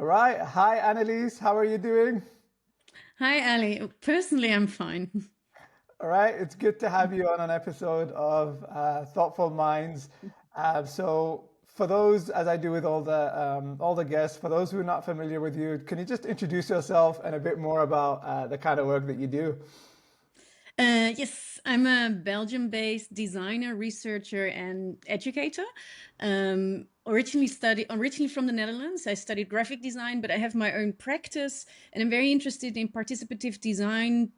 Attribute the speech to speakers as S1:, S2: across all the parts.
S1: All right. Hi, Annelys. How are you doing?
S2: Hi, Ali. Personally, I'm fine.
S1: All right. It's good to have you on an episode of Thoughtful Minds. For those, as I do with all the guests, for those who are not familiar with you, can you just introduce yourself and a bit more about the kind of work that you do?
S2: Yes, I'm a Belgium-based designer, researcher, and educator. Originally from the Netherlands. I studied graphic design, but I have my own practice, and I'm very interested in participative design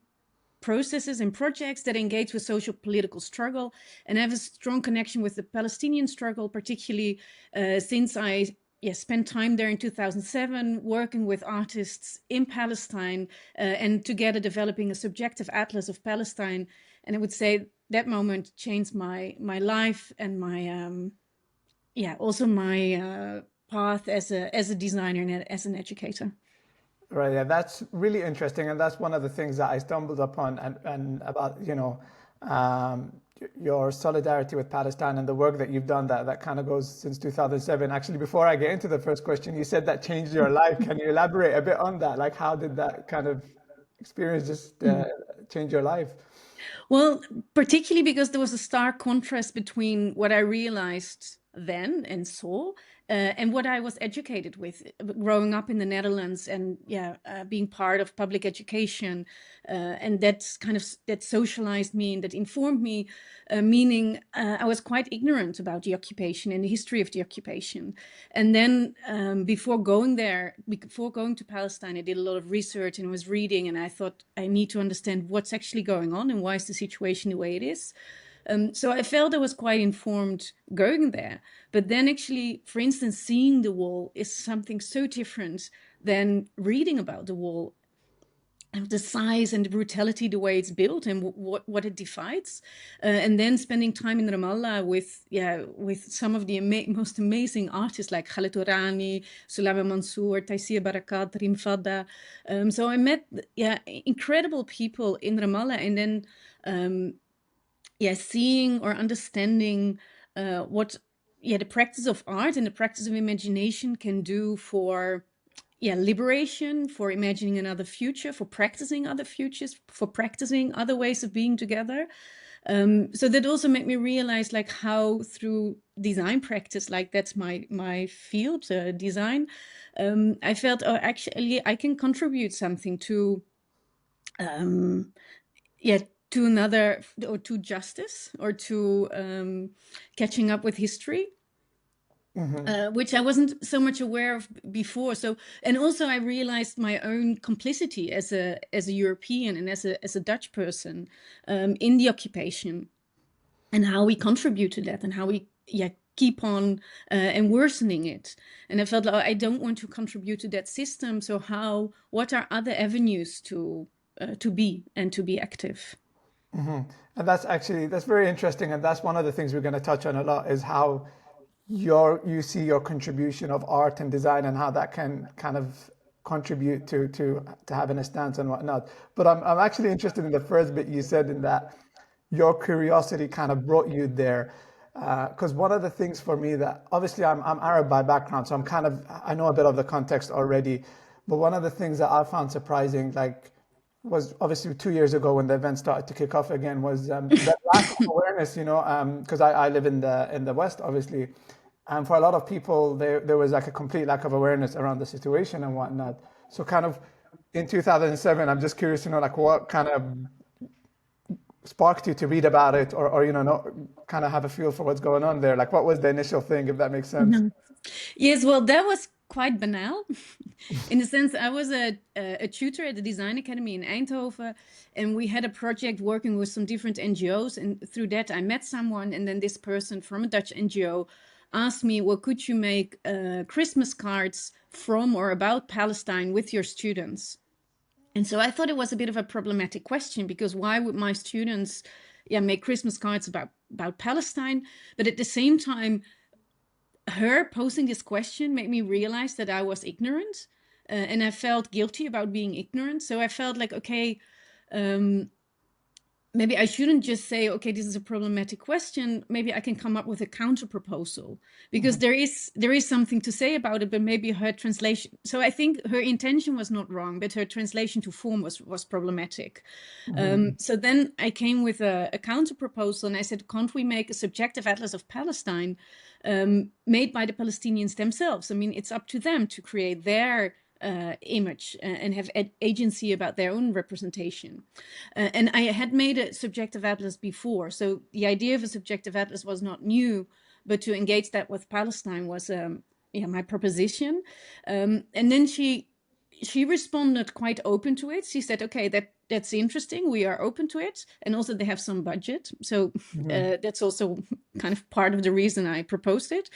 S2: processes and projects that engage with social political struggle. And I have a strong connection with the Palestinian struggle, particularly since I spent time there in 2007 working with artists in Palestine and together developing a subjective atlas of Palestine. And I would say that moment changed my life and my also my path as a designer and as an educator.
S1: Right, yeah, that's really interesting, and that's one of the things that I stumbled upon, and about your solidarity with Palestine and the work that you've done that kind of goes since 2007. Actually, before I get into the first question, you said that changed your life. Can you elaborate a bit on that? Like, how did that kind of experience just change your life?
S2: Well, particularly because there was a stark contrast between what I realized then and saw and what I was educated with growing up in the Netherlands and being part of public education. And that's kind of that socialized me and that informed me, meaning I was quite ignorant about the occupation and the history of the occupation. And then before going to Palestine, I did a lot of research and was reading, and I thought I need to understand what's actually going on and why is the situation the way it is. So I felt I was quite informed going there. But then, actually, for instance, seeing the wall is something so different than reading about the wall, the size and the brutality, the way it's built and what it divides, and then spending time in Ramallah with some of the most amazing artists like Khaled Tourani, Sulaiman Mansour, Taisir Barakat, Rim Fadda. So I met incredible people in Ramallah, and then seeing or understanding what the practice of art and the practice of imagination can do for liberation, for imagining another future, for practicing other futures, for practicing other ways of being together. So that also made me realize like how through design practice, like that's my field, design. I felt, oh, actually I can contribute something to um, yeah to another, or to justice, or to catching up with history, which I wasn't so much aware of before. So, and also I realized my own complicity as a European and as a Dutch person in the occupation, and how we contribute to that, and how we keep on and worsening it. And I felt like, oh, I don't want to contribute to that system. So what are other avenues to be and to be active?
S1: And that's very interesting, and that's one of the things we're going to touch on a lot is how you see your contribution of art and design and how that can kind of contribute to having a stance and whatnot. But I'm actually interested in the first bit you said, in that your curiosity kind of brought you there. Because one of the things for me, that obviously I'm Arab by background, so I know a bit of the context already. But one of the things that I found surprising, like, was obviously 2 years ago when the event started to kick off again, was the lack of awareness. Because I live in the West, obviously, and for a lot of people, there was like a complete lack of awareness around the situation and whatnot. So kind of in 2007, I'm just curious to know, like, what kind of sparked you to read about it, or not, kind of have a feel for what's going on there. Like, what was the initial thing, if that makes sense?
S2: Mhm. Yes, well, that was quite banal. In the sense, I was a tutor at the Design Academy in Eindhoven, and we had a project working with some different NGOs. And through that, I met someone, and then this person from a Dutch NGO asked me, well, could you make Christmas cards from or about Palestine with your students? And so I thought it was a bit of a problematic question, because why would my students make Christmas cards about Palestine? But at the same time, her posing this question made me realize that I was ignorant, and I felt guilty about being ignorant. So I felt like, okay, um, maybe I shouldn't just say, okay, this is a problematic question. Maybe I can come up with a counter proposal, because there is something to say about it, but maybe her translation. So I think her intention was not wrong, but her translation to form was problematic. So then I came with a counter proposal, and I said, can't we make a subjective atlas of Palestine, made by the Palestinians themselves? I mean, it's up to them to create their image and have agency about their own representation. And I had made a subjective atlas before, so the idea of a subjective atlas was not new, but to engage that with Palestine was my proposition. And then she responded quite open to it. She said, okay, that's interesting, we are open to it, and also they have some budget, so that's also kind of part of the reason I proposed it.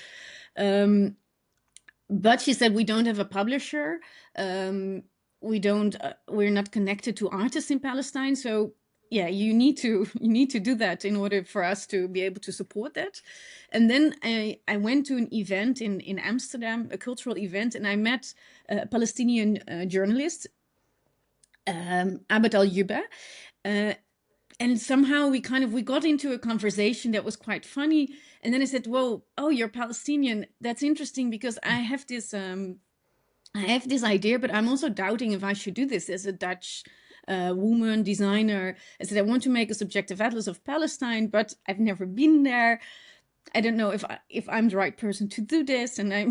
S2: But she said, we don't have a publisher, we're not connected to artists in Palestine, so yeah, you need to do that in order for us to be able to support that. And then I went to an event in Amsterdam, a cultural event, and I met a Palestinian journalist, Abed Al-Yuba, and somehow we got into a conversation that was quite funny. And then I said, well, oh, you're Palestinian, that's interesting, because I have this idea, but I'm also doubting if I should do this as a Dutch woman designer. I said, I want to make a subjective atlas of Palestine, but I've never been there. I don't know if I'm the right person to do this. And I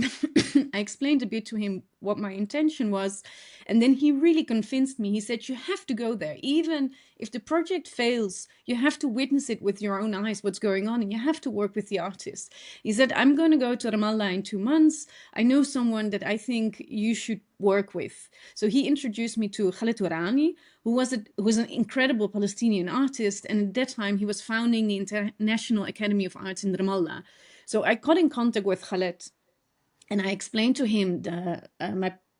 S2: I explained a bit to him what my intention was. And then he really convinced me. He said, you have to go there. Even if the project fails, you have to witness it with your own eyes, what's going on, and you have to work with the artist. He said, I'm going to go to Ramallah in 2 months. I know someone that I think you should work with. So he introduced me to Khaled Tourani, who was an incredible Palestinian artist. And at that time, he was founding the International Academy of Arts in Ramallah. So I got in contact with Khaled, and I explained to him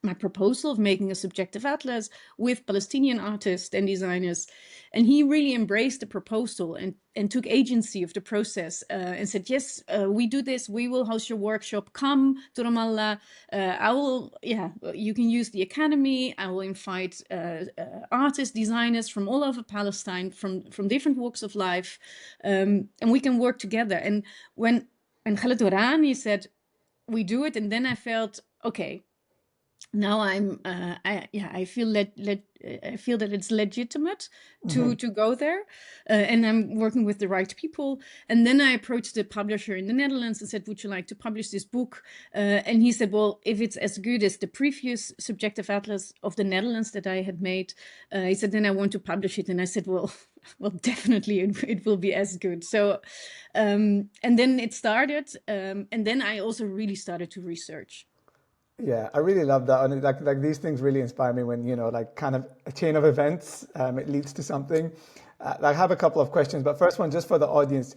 S2: my proposal of making a subjective atlas with Palestinian artists and designers. And he really embraced the proposal and took agency of the process, and said, yes, we do this. We will host your workshop. Come to Ramallah. You can use the academy. I will invite artists, designers from all over Palestine, from different walks of life. And we can work together. And when Khaled Tourani said, we do it, and then I felt, okay, now I feel I feel that it's legitimate to go there, and I'm working with the right people. And then I approached the publisher in the Netherlands and said, would you like to publish this book? And he said, well, if it's as good as the previous subjective atlas of the Netherlands that I had made, he said, then I want to publish it. And I said, well, definitely it will be as good. So, and then it started, and then I also really started to research.
S1: Yeah, I really love that. And like these things really inspire me when, like kind of a chain of events, it leads to something. I have a couple of questions, but first one, just for the audience,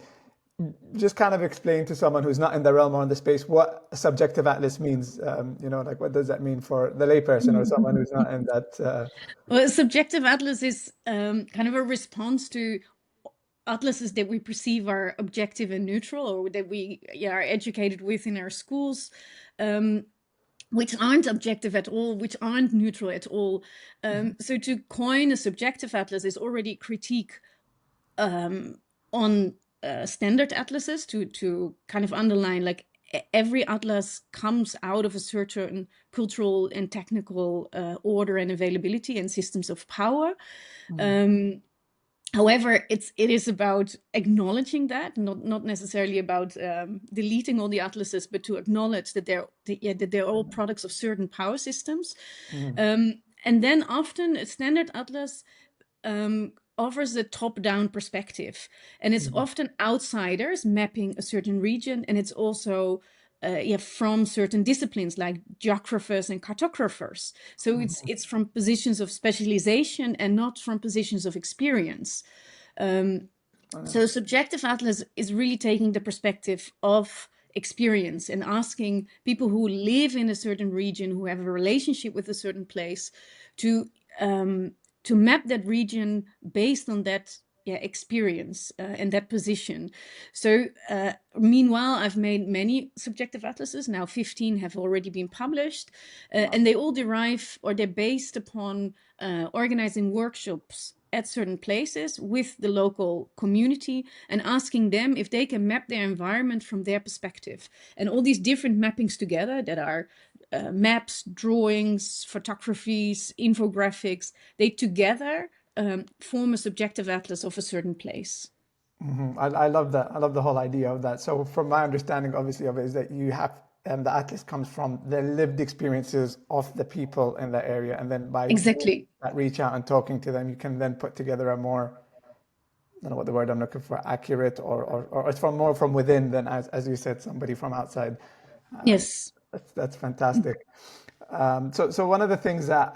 S1: just kind of explain to someone who's not in the realm or in the space what a subjective atlas means. Like what does that mean for the layperson or someone who's not in that?
S2: Well, a subjective atlas is kind of a response to atlases that we perceive are objective and neutral, or that we are educated with in our schools, which aren't objective at all, which aren't neutral at all. So to coin a subjective atlas is already critique on standard atlases, to kind of underline, like, every atlas comes out of a certain cultural and technical order and availability and systems of power. However, it is about acknowledging that, not necessarily about deleting all the atlases, but to acknowledge that they're all products of certain power systems. And then often a standard atlas offers a top-down perspective, and it's often outsiders mapping a certain region, and it's also from certain disciplines like geographers and cartographers. So it's from positions of specialization and not from positions of experience. So subjective atlas is really taking the perspective of experience and asking people who live in a certain region, who have a relationship with a certain place, to map that region based on that experience and that position. So meanwhile, I've made many subjective atlases. Now 15 have already been published, and they all derive, or they're based upon organizing workshops at certain places with the local community and asking them if they can map their environment from their perspective. And all these different mappings together that are maps, drawings, photographies, infographics, they together form a subjective atlas of a certain place.
S1: I love that. I love the whole idea of that. So, from my understanding, obviously, of it is that you have, the atlas comes from the lived experiences of the people in that area, and then by doing
S2: Exactly.
S1: that reach out and talking to them, you can then put together a more, I don't know what the word I'm looking for, accurate, or it's from more from within than, as you said, somebody from outside.
S2: Yes.
S1: That's fantastic. So one of the things that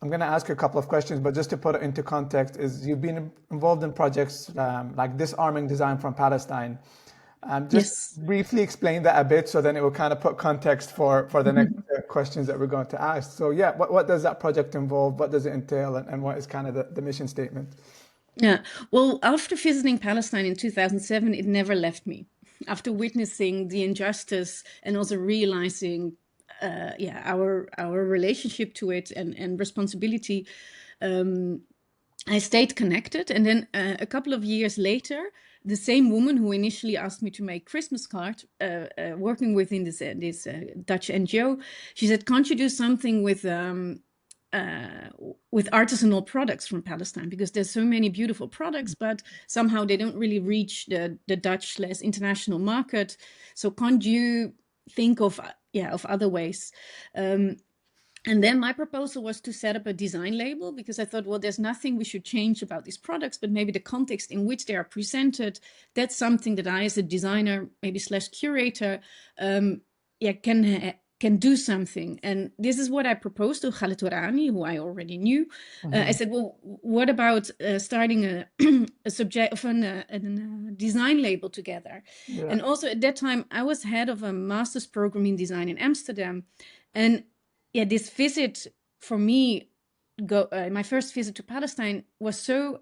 S1: I'm going to ask you a couple of questions, but just to put it into context, is you've been involved in projects like disarming design from Palestine. Just
S2: Yes.
S1: briefly explain that a bit, so then it will kind of put context for the next questions that we're going to ask. So yeah, what does that project involve? What does it entail, and what is kind of the mission statement?
S2: Yeah. Well, after visiting Palestine in 2007, it never left me. After witnessing the injustice and also realizing, yeah, our relationship to it and responsibility, I stayed connected. And then a couple of years later, the same woman who initially asked me to make Christmas cards, working within this Dutch NGO, she said, "Can't you do something with artisanal products from Palestine, because there's so many beautiful products, but somehow they don't really reach the Dutch/international market. So can't you think of of other ways?" And then my proposal was to set up a design label, because I thought, well, there's nothing we should change about these products, but maybe the context in which they are presented, that's something that I, as a designer, maybe slash curator, can do something. And this is what I proposed to Khaled Tourani, who I already knew. I said, well, what about starting a subject of a design label together?
S1: Yeah.
S2: And also at that time, I was head of a master's program in design in Amsterdam. And yeah, this visit for me, my first visit to Palestine was so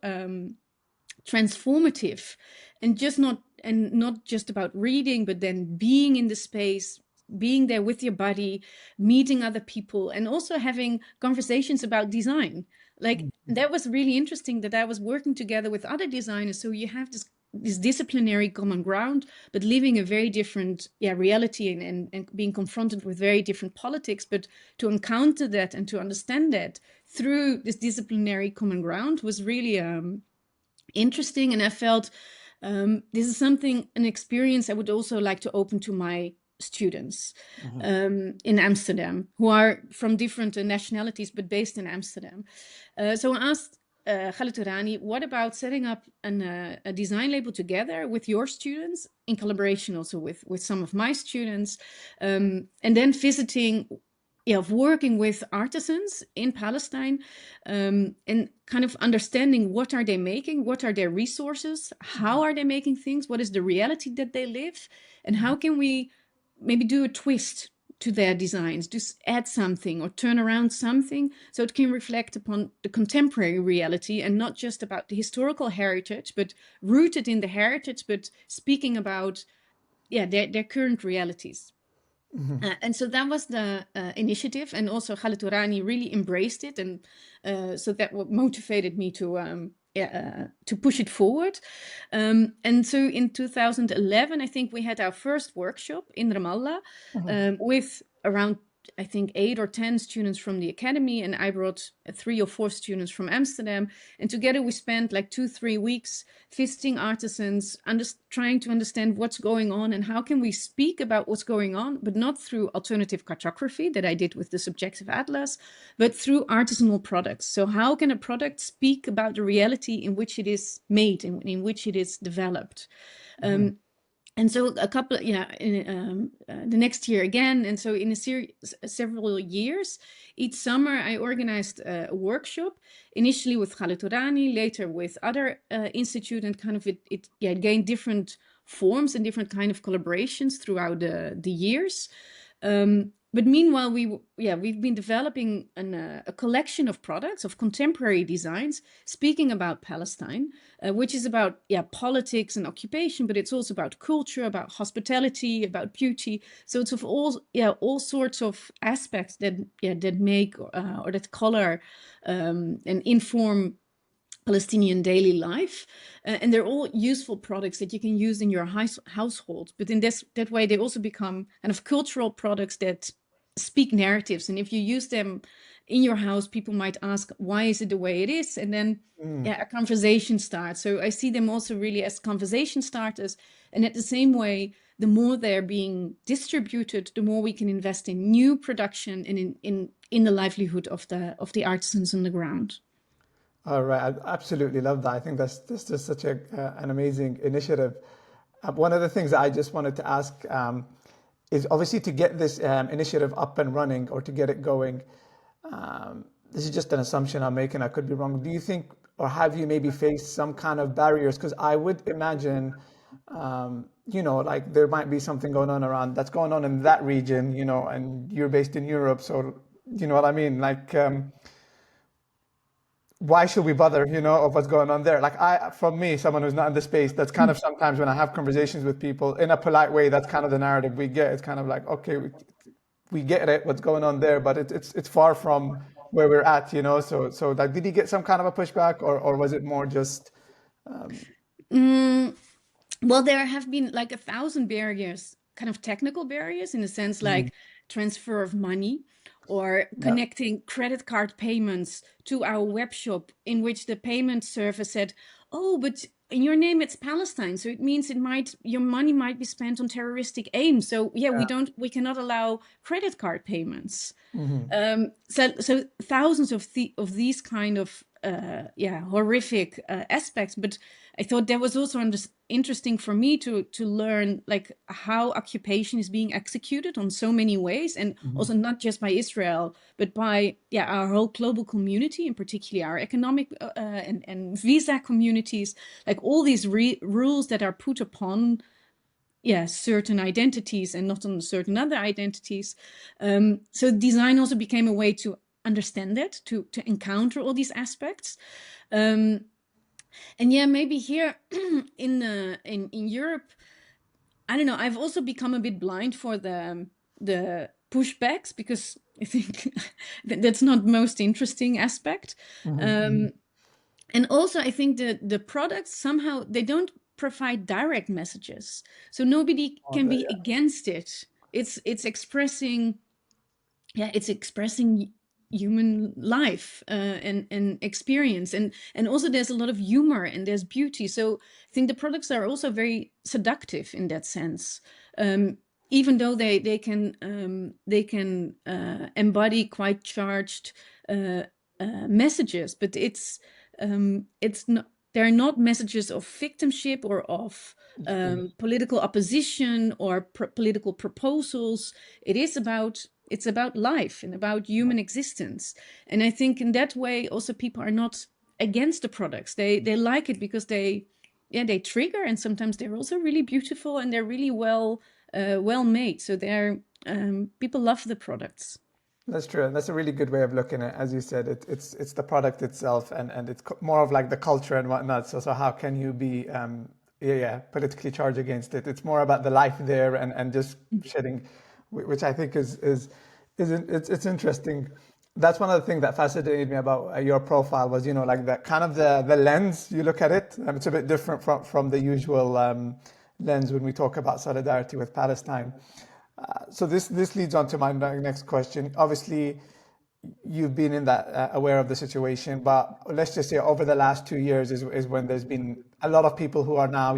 S2: transformative, and not just about reading, but then being in the space, being there with your body, meeting other people, and also having conversations about design. Like, that was really interesting, that I was working together with other designers, so you have this disciplinary common ground, but living a very different reality, and being confronted with very different politics. But to encounter that and to understand that through this disciplinary common ground was really interesting. And I felt this is an experience I would also like to open to my students in Amsterdam, who are from different nationalities but based in Amsterdam. So I asked Khaled Tourani, what about setting up a design label together with your students, in collaboration also with some of my students, and then visiting, of working with artisans in Palestine, and kind of understanding what are they making, what are their resources, how are they making things, what is the reality that they live, and how can we maybe do a twist to their designs, just add something or turn around something so it can reflect upon the contemporary reality, and not just about the historical heritage, but rooted in the heritage, but speaking about their current realities. And so that was the initiative, and also Khaled Tourani really embraced it, and so that what motivated me to push it forward. And so in 2011, I think we had our first workshop in Ramallah, with around, I think, 8 or 10 students from the academy, and I brought 3 or 4 students from Amsterdam. And together we spent like 2-3 weeks visiting artisans, trying to understand what's going on and how can we speak about what's going on, but not through alternative cartography that I did with the subjective atlas, but through artisanal products. So how can a product speak about the reality in which it is made, in which it is developed? And so a couple, the next year again. And so in a series, several years, each summer I organized a workshop, initially with Khaled Tourani, later with other institute, and kind of it gained different forms and different kind of collaborations throughout the years. But meanwhile, we've been developing a collection of products, of contemporary designs, speaking about Palestine, which is about politics and occupation, but it's also about culture, about hospitality, about beauty. So it's of all sorts of aspects that make or that color and inform Palestinian daily life. And they're all useful products that you can use in your household. But in that way, they also become kind of cultural products that speak narratives. And if you use them in your house, people might ask, why is it the way it is? And then
S1: Mm.
S2: yeah, a conversation starts. So I see them also really as conversation starters. And at the same way, the more they're being distributed, the more we can invest in new production and in the livelihood of the artisans on the ground.
S1: All right, I absolutely love that. I think that's just such an amazing initiative. One of the things that I just wanted to ask is obviously to get this initiative up and running or to get it going. This is just an assumption I'm making. I could be wrong. Do you think, or have you maybe faced some kind of barriers? Because I would imagine, like there might be something going on around that's going on in that region, and you're based in Europe, so you know what I mean. Like, why should we bother, of what's going on there? Like from me, someone who's not in the space, that's kind of sometimes when I have conversations with people in a polite way, that's kind of the narrative we get. It's kind of like, okay, we get it, what's going on there, but it's far from where we're at, So like, did you get some kind of a pushback, or was it more just,
S2: Mm, well, there have been like 1,000 barriers, kind of technical barriers in the sense
S1: mm,
S2: like transfer of money or
S1: yeah,
S2: connecting credit card payments to our web shop, in which the payment service said, "Oh, but in your name it's Palestine, so it means your money might be spent on terroristic aims. So yeah,
S1: yeah,
S2: we cannot allow credit card payments."
S1: hmm,
S2: So thousands of these kind of horrific aspects. But I thought that was also interesting for me to learn like how occupation is being executed on so many ways, and
S1: hmm,
S2: also not just by Israel, but by our whole global community, and particularly our economic and visa communities, like all these rules that are put upon certain identities and not on certain other identities. So design also became a way to understand that, to encounter all these aspects. Um, and yeah, maybe here in Europe, I don't know. I've also become a bit blind for the pushbacks, because I think that's not most interesting aspect.
S1: hmm, hmm.
S2: Um, and also I think the products somehow they don't provide direct messages, so nobody
S1: Oh,
S2: can
S1: there,
S2: be against it. It's expressing, it's expressing human life and experience, and also there's a lot of humor and there's beauty. So I think the products are also very seductive in that sense, um, even though they can embody quite charged uh, messages, but it's not, they're not messages of victimship or of
S1: yeah.
S2: political opposition or political proposals. It's about life and about human existence. And I think in that way also people are not against the products. They like it because they trigger, and sometimes they're also really beautiful and they're really well made. So they're people love the products.
S1: That's true, and that's a really good way of looking at it. As you said, it's the product itself, and it's more of like the culture and whatnot. So how can you be politically charged against it? It's more about the life there, and just shedding, which I think it's interesting. That's one of the things that fascinated me about your profile was, like that kind of the lens you look at it. It's a bit different from the usual lens when we talk about solidarity with Palestine. So this leads on to my next question. Obviously, you've been in that aware of the situation, but let's just say over the last 2 years is when there's been a lot of people who are now,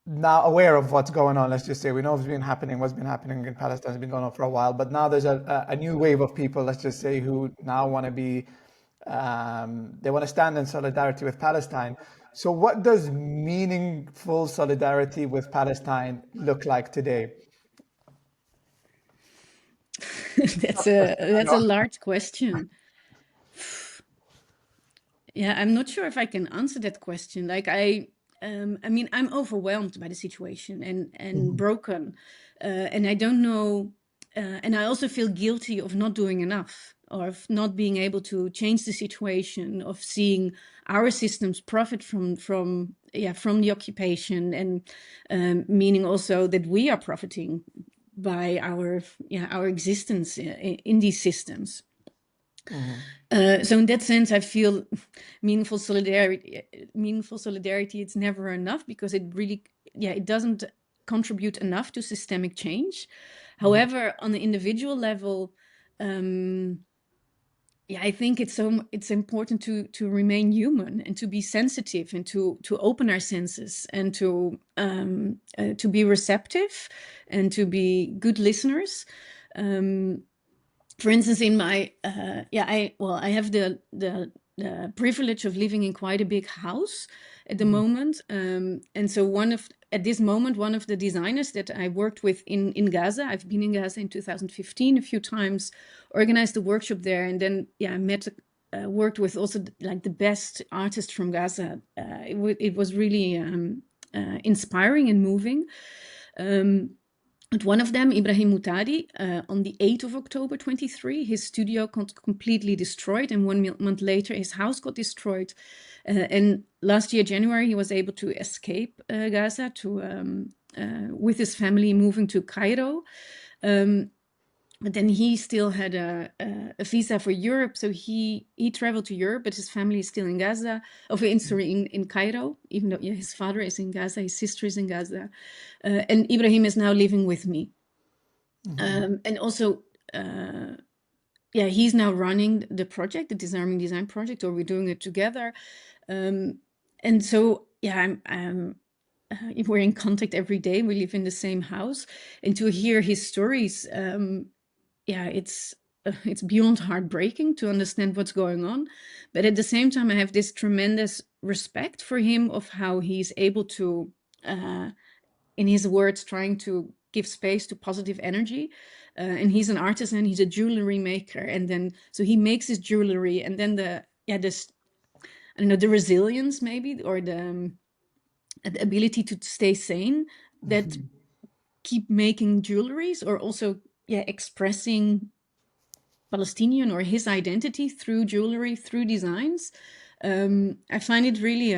S1: now aware of what's going on. Let's just say we know what's been happening in Palestine has been going on for a while, but now there's a new wave of people, let's just say, who now want to be, they want to stand in solidarity with Palestine. So what does meaningful solidarity with Palestine look like today? I
S2: That's a
S1: know.
S2: large question. Yeah, I'm not sure if I can answer that question. Like I mean, I'm overwhelmed by the situation and
S1: Mhm.
S2: broken, and I don't know, and I also feel guilty of not doing enough, or of not being able to change the situation, of seeing our systems profit from the occupation, and meaning also that we are profiting by our existence in these systems. So in that sense, I feel meaningful solidarity. Meaningful solidarity. It's never enough because it really, it doesn't contribute enough to systemic change. However, on the individual level, um, I think it's important to remain human and to be sensitive and to open our senses and to be receptive and to be good listeners. Um, for instance, in my I have the privilege of living in quite a big house at the moment, and so at this moment one of the designers that I worked with in Gaza, I've been in Gaza in 2015 a few times, organized a workshop there, and then I met. Worked with also like the best artists from Gaza. It was really inspiring and moving. But one of them, Ibrahim Moutadi, on the 8th of October 23, his studio got completely destroyed. And 1 month later, his house got destroyed. And last year, January, he was able to escape Gaza with his family moving to Cairo. But then he still had a visa for Europe, so he traveled to Europe, but his family is still in Gaza, in Cairo, even though his father is in Gaza, his sister is in Gaza, and Ibrahim is now living with me, and also, he's now running the project, the Disarming Design project, or we're doing it together, and so we're in contact every day. We live in the same house, and to hear his stories. It's beyond heartbreaking to understand what's going on, but at the same time I have this tremendous respect for him of how he's able to in his words trying to give space to positive energy, and he's an artisan, he's a jewelry maker, and then so he makes his jewelry, and then this I don't know, the resilience maybe, or the ability to stay sane, that keep making jewelries, or also expressing Palestinian or his identity through jewelry, through designs. I find it really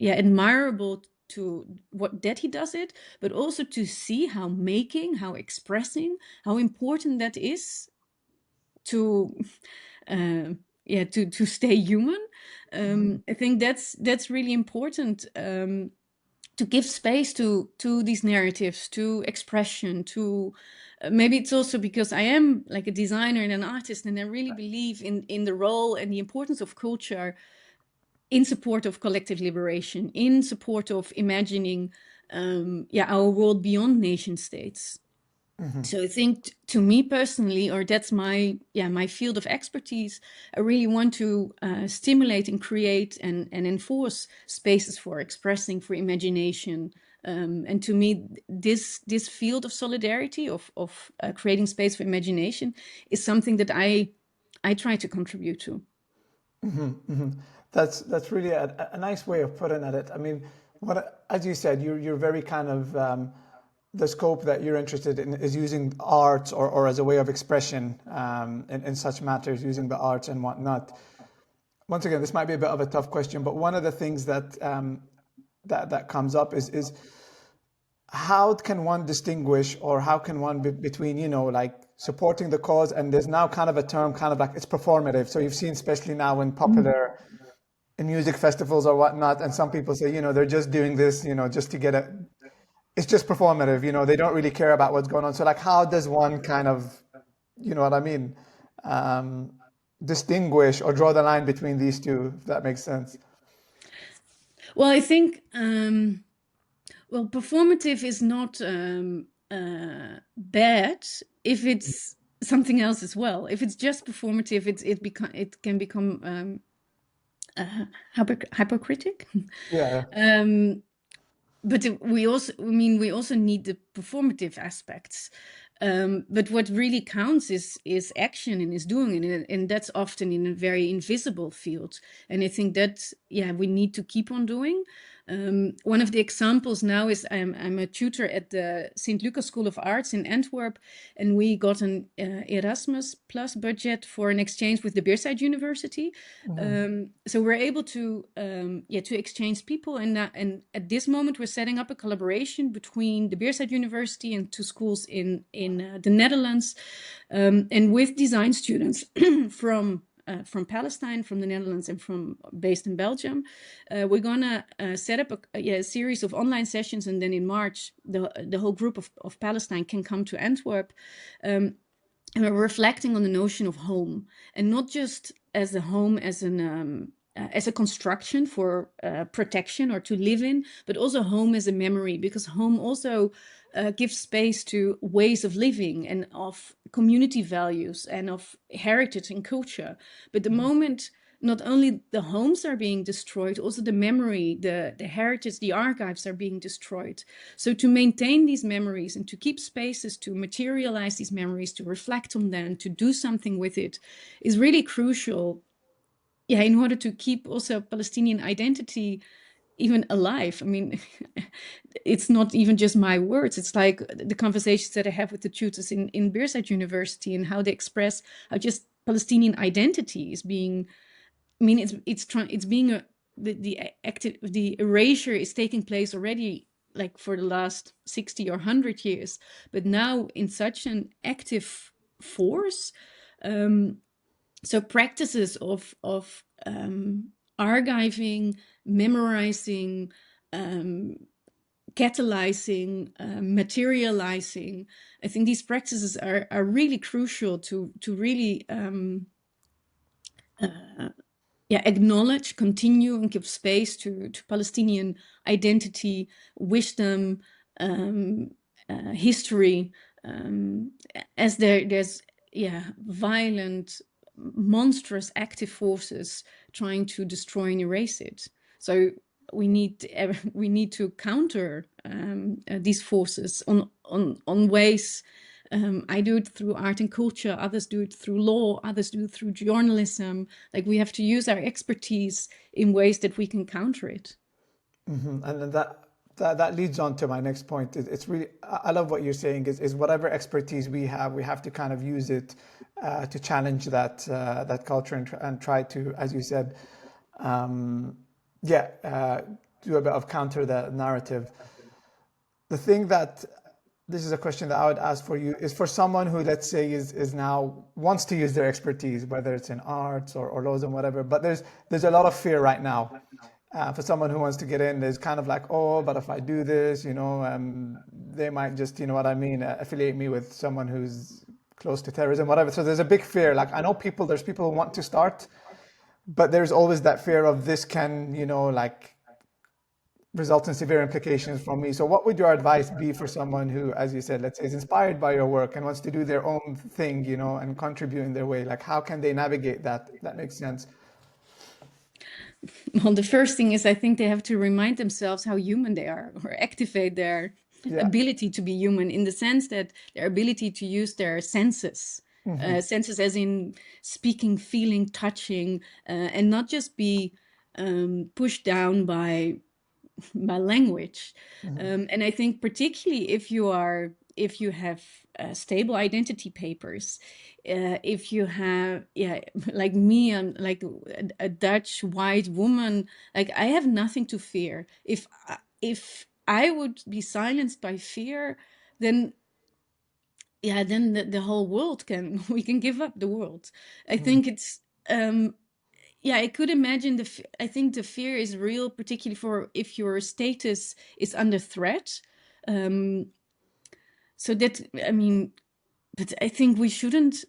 S2: admirable to what that he does it, but also to see how making, how expressing, how important that is to to stay human. I think that's really important. To give space to these narratives, to expression, to maybe it's also because I am like a designer and an artist, and I really believe in the role and the importance of culture in support of collective liberation, in support of imagining our world beyond nation states. So I think to me personally, or that's my field of expertise, I really want to stimulate and create and enforce spaces for expressing, for imagination. And to me, this field of solidarity, of creating space for imagination, is something that I try to contribute to.
S1: That's really a nice way of putting it. I mean, as you said, you're very kind of the scope that you're interested in is using art or as a way of expression in such matters, using the arts and whatnot. Once again, this might be a bit of a tough question, but one of the things that comes up is how can one distinguish, or how can one between, like supporting the cause, and there's now kind of a term, kind of like it's performative. So you've seen, especially now in popular in music festivals or whatnot, and some people say, they're just doing this, just to get it. It's just performative, they don't really care about what's going on. So like, how does one kind of, you know what I mean, distinguish or draw the line between these two, if that makes sense?
S2: Well, I think performative is not bad if it's something else as well. If it's just performative, it can become hypocritic.
S1: Yeah.
S2: But we also need the performative aspects. But what really counts is action and is doing it, and that's often in a very invisible field. And I think that we need to keep on doing. One of the examples now is I'm a tutor at the St. Lucas School of Arts in Antwerp, and we got an Erasmus Plus budget for an exchange with the Beerside University. So we're able to to exchange people, and at this moment we're setting up a collaboration between the Beerside University and two schools in the Netherlands, and with design students from Palestine, from the Netherlands, and from based in Belgium. We're gonna set up a series of online sessions, and then in March, the whole group of Palestine can come to Antwerp. And we're reflecting on the notion of home, and not just as a home as a construction for protection or to live in, but also home as a memory, because home also gives space to ways of living and of community values and of heritage and culture. But the moment not only the homes are being destroyed, also the memory, the heritage, the archives are being destroyed. So to maintain these memories and to keep spaces to materialize these memories, to reflect on them, to do something with it, is really crucial. Yeah, in order to keep also Palestinian identity even alive. I mean, it's not even just my words. It's like the conversations that I have with the tutors in Beerside University, and how they express how just Palestinian identity is being. I mean, it's being the erasure is taking place already, like for the last 60 or 100 years, but now in such an active force. So practices of archiving, memorizing, catalyzing, materializing. I think these practices are really crucial to really acknowledge, continue, and give space to Palestinian identity, wisdom, history, as there's violent, monstrous, active forces trying to destroy and erase it. So we need to counter these forces on ways. I do it through art and culture, others do it through law, others do it through journalism. Like, we have to use our expertise in ways that we can counter it.
S1: And then that leads on to my next point. It's really, I love what you're saying, is whatever expertise we have to kind of use it to challenge that culture, and try to, as you said, do a bit of counter the narrative. The thing that This is a question that I would ask for you, is for someone who, let's say, is now wants to use their expertise, whether it's in arts or laws and whatever, but there's a lot of fear right now. For someone who wants to get in, there's kind of like, oh, but if I do this, they might just, you know what I mean, affiliate me with someone who's close to terrorism, whatever. So there's a big fear. Like, I know there's people who want to start, but there's always that fear of this can, like, result in severe implications from me. So what would your advice be for someone who, as you said, let's say, is inspired by your work and wants to do their own thing, and contribute in their way? Like, how can they navigate that? If that makes sense.
S2: Well, the first thing is, I think they have to remind themselves how human they are, or activate their
S1: Yeah.
S2: ability to be human, in the sense that their ability to use their senses. Senses as in speaking, feeling, touching, and not just be pushed down by language. And I think particularly if you have stable identity papers, if you have, like me, I'm like a Dutch white woman, like, I have nothing to fear. If I would be silenced by fear, then then the whole world we can give up the world. I think it's I could imagine I think the fear is real, particularly for if your status is under threat. So that, I mean, but I think we shouldn't.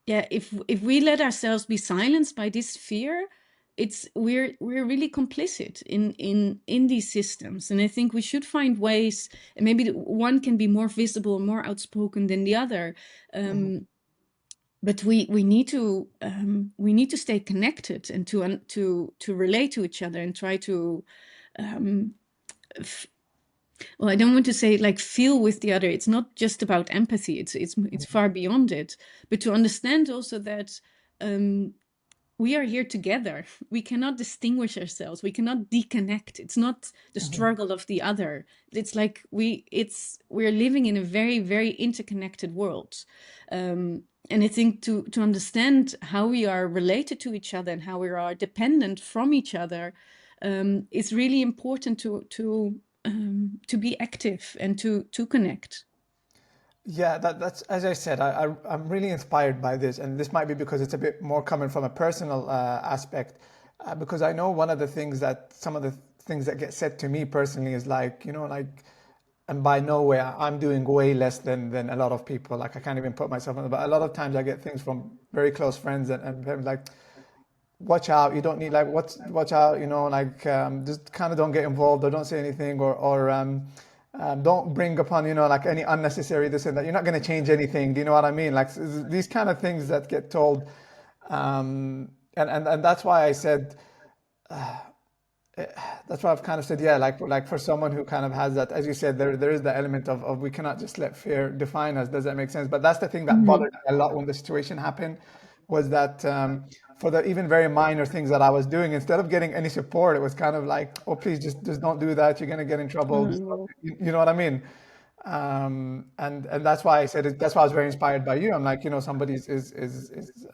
S2: If we let ourselves be silenced by this fear, we're really complicit in these systems. And I think we should find ways, and maybe one can be more visible and more outspoken than the other. But we need to stay connected, and to relate to each other, and try to well, I don't want to say like feel with the other. It's not just about empathy. It's far beyond it. But to understand also that we are here together. We cannot distinguish ourselves. We cannot deconnect. It's not the struggle of the other. It's like we're living in a very, very interconnected world. And I think to understand how we are related to each other and how we are dependent from each other, it's really important to be active and to connect.
S1: Yeah, that's as I said, I'm really inspired by this, and this might be because it's a bit more coming from a personal aspect. Because I know one of the things that some of the things that get said to me personally is like, like, and by no way I'm doing way less than a lot of people. Like I can't even put myself on, but a lot of times I get things from very close friends and they're like, watch out, you don't need like watch out, like just kind of don't get involved or don't say anything or don't bring upon like any unnecessary this and that. You're not going to change anything. Do you know what I mean? Like these kind of things that get told, and that's why I said that's why I've kind of said, yeah, like for someone who kind of has that, as you said, there is the element of we cannot just let fear define us. Does that make sense? But that's the thing that bothered
S2: Mhm.
S1: me a lot when the situation happened, was that for the even very minor things that I was doing, instead of getting any support, it was kind of like, oh, please just don't do that. You're gonna get in trouble. Just
S2: Oh.
S1: you know what I mean? And that's why I said it, that's why I was very inspired by you. I'm like, somebody is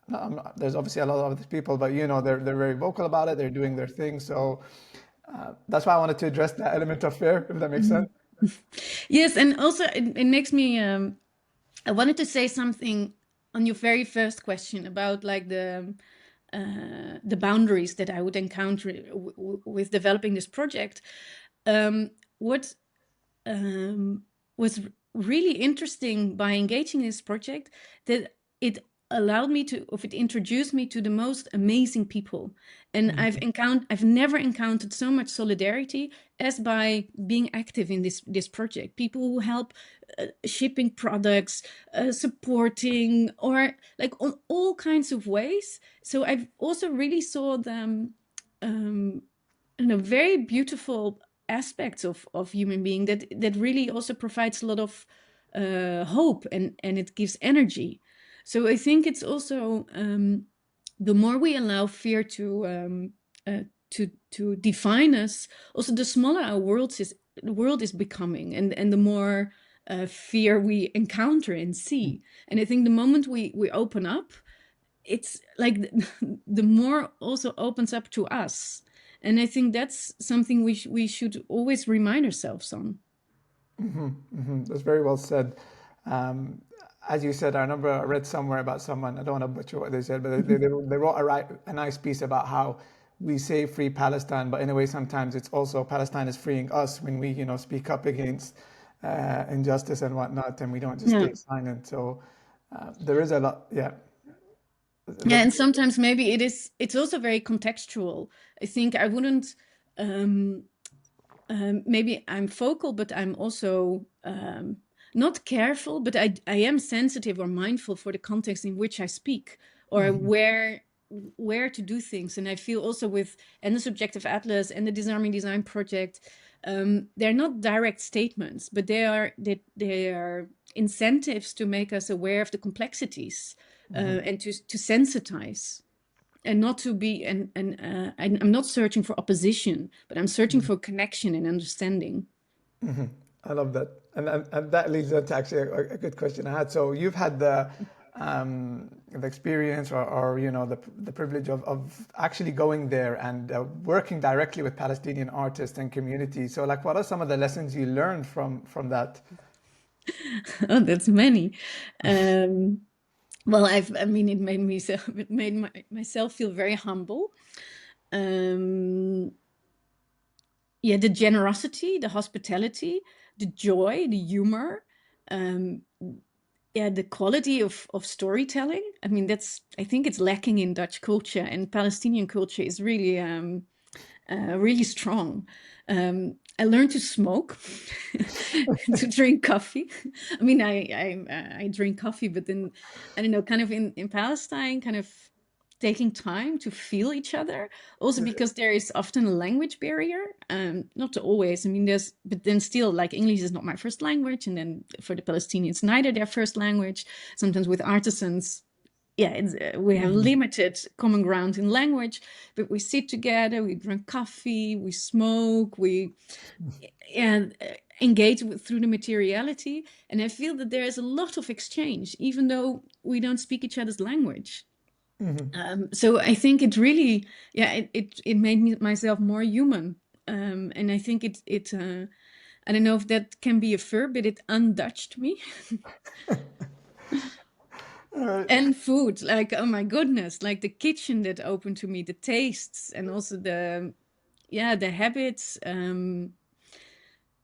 S1: no, there's obviously a lot of other people, but they're very vocal about it. They're doing their thing. So that's why I wanted to address that element of fear, if that makes sense.
S2: Mhm. Yes, and also it makes me I wanted to say something on your very first question about like the boundaries that I would encounter with developing this project. What was really interesting by engaging in this project, that it allowed me to, or it introduced me to the most amazing people. And I've never encountered so much solidarity as by being active in this project. People who help shipping products, supporting, or like on all kinds of ways. So I've also really saw them very beautiful aspects of human being that really also provides a lot of hope, and it gives energy. So I think it's also the more we allow fear to define us, also the smaller our the world is becoming, and the more fear we encounter and see. And I think the moment we open up, it's like the more also opens up to us. And I think that's something we should always remind ourselves on.
S1: That's very well said. Um, as you said, I remember I read somewhere about someone, I don't want to butcher what they said, but they wrote a nice piece about how we say free Palestine, but in a way, sometimes it's also Palestine is freeing us when we, speak up against injustice and whatnot, and we don't just
S2: Yeah.
S1: stay silent. So there is a lot, yeah.
S2: Yeah,
S1: That's,
S2: and sometimes maybe it's also very contextual. I think I wouldn't um maybe I'm vocal, but I'm also not careful, but I am sensitive or mindful for the context in which I speak, or where to do things. And I feel also with and the Subjective Atlas and the Disarming Design project, they're not direct statements, but they are incentives to make us aware of the complexities, and to sensitize, and not to be I'm not searching for opposition, but I'm searching for connection and understanding.
S1: I love that. And that leads on to actually a good question I had. So you've had the experience or the privilege of actually going there and working directly with Palestinian artists and community. So like what are some of the lessons you learned from that?
S2: Oh, that's many. um well, I mean, it made me it made myself feel very humble. um yeah, the generosity, the hospitality, the joy, the humor, um yeah, the quality of storytelling. I mean, that's, I think it's lacking in Dutch culture, and Palestinian culture is really strong. I learned to smoke, to drink coffee. I mean, I drink coffee, but then I don't know, kind of in Palestine, kind of taking time to feel each other. Also because there is often a language barrier. Not always. I mean, but then still, like English is not my first language, and then for the Palestinians, neither their first language. Sometimes with artisans, we have
S1: Mhm.
S2: limited common ground in language, but we sit together, we drink coffee, we smoke, we and engage through the materiality. And I feel that there is a lot of exchange, even though we don't speak each other's language. So I think it really, it made me myself more human. And I think I don't know if that can be a verb, but it undutched me.
S1: All right.
S2: And food, like, oh my goodness, like the kitchen that opened to me, the tastes, and also the habits.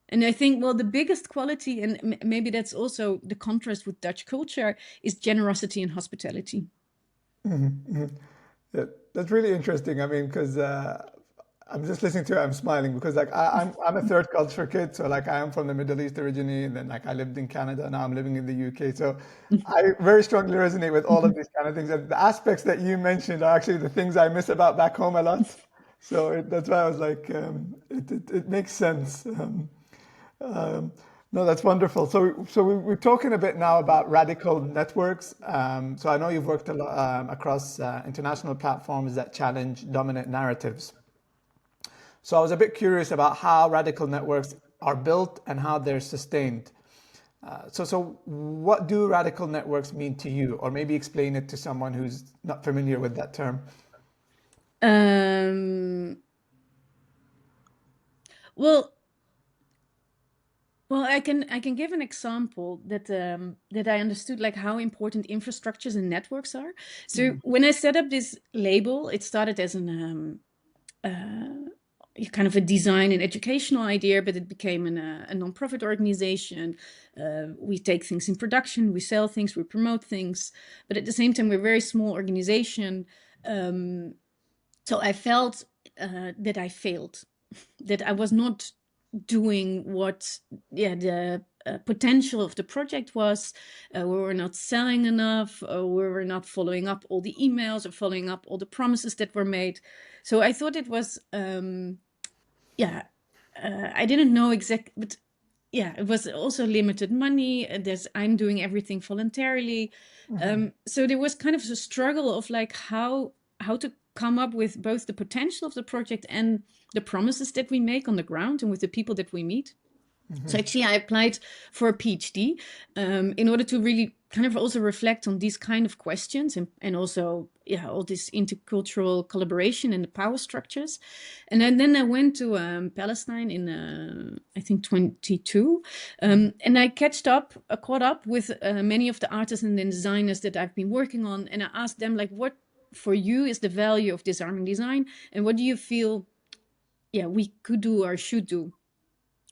S2: And I think, well, the biggest quality, and maybe that's also the contrast with Dutch culture, is generosity and hospitality.
S1: Yeah, that's really interesting. I mean, because I'm just listening to it, I'm smiling because like I'm a third culture kid, so like I am from the Middle East originally, and then like I lived in Canada, now I'm living in the UK. So I very strongly resonate with all of these kind of things. And the aspects that you mentioned are actually the things I miss about back home a lot. So that's why I was like, it makes sense. Um, no, that's wonderful. So we're talking a bit now about radical networks. So I know you've worked a lot across international platforms that challenge dominant narratives. So I was a bit curious about how radical networks are built and how they're sustained. So what do radical networks mean to you? Or maybe explain it to someone who's not familiar with that term.
S2: Um, well, well, I can give an example that I understood, like how important infrastructures and networks are. So when I set up this label, it started as kind of a design and educational idea, but it became a non-profit organization. We take things in production, we sell things, we promote things, but at the same time, we're a very small organization. So I felt that I failed, that I was not doing what the potential of the project was. We were not selling enough, or we were not following up all the emails or following up all the promises that were made. So I thought it was yeah I didn't know exactly, but yeah, it was also limited money. I'm doing everything voluntarily. So there was kind of a struggle of like how to come up with both the potential of the project and the promises that we make on the ground and with the people that we meet. So actually, I applied for a PhD in order to really kind of also reflect on these kind of questions, and also all this intercultural collaboration and the power structures. And then I went to Palestine in I think 22, and I caught up with many of the artists and the designers that I've been working on, and I asked them like, what for you is the value of disarming design, and what do you feel we could do or should do.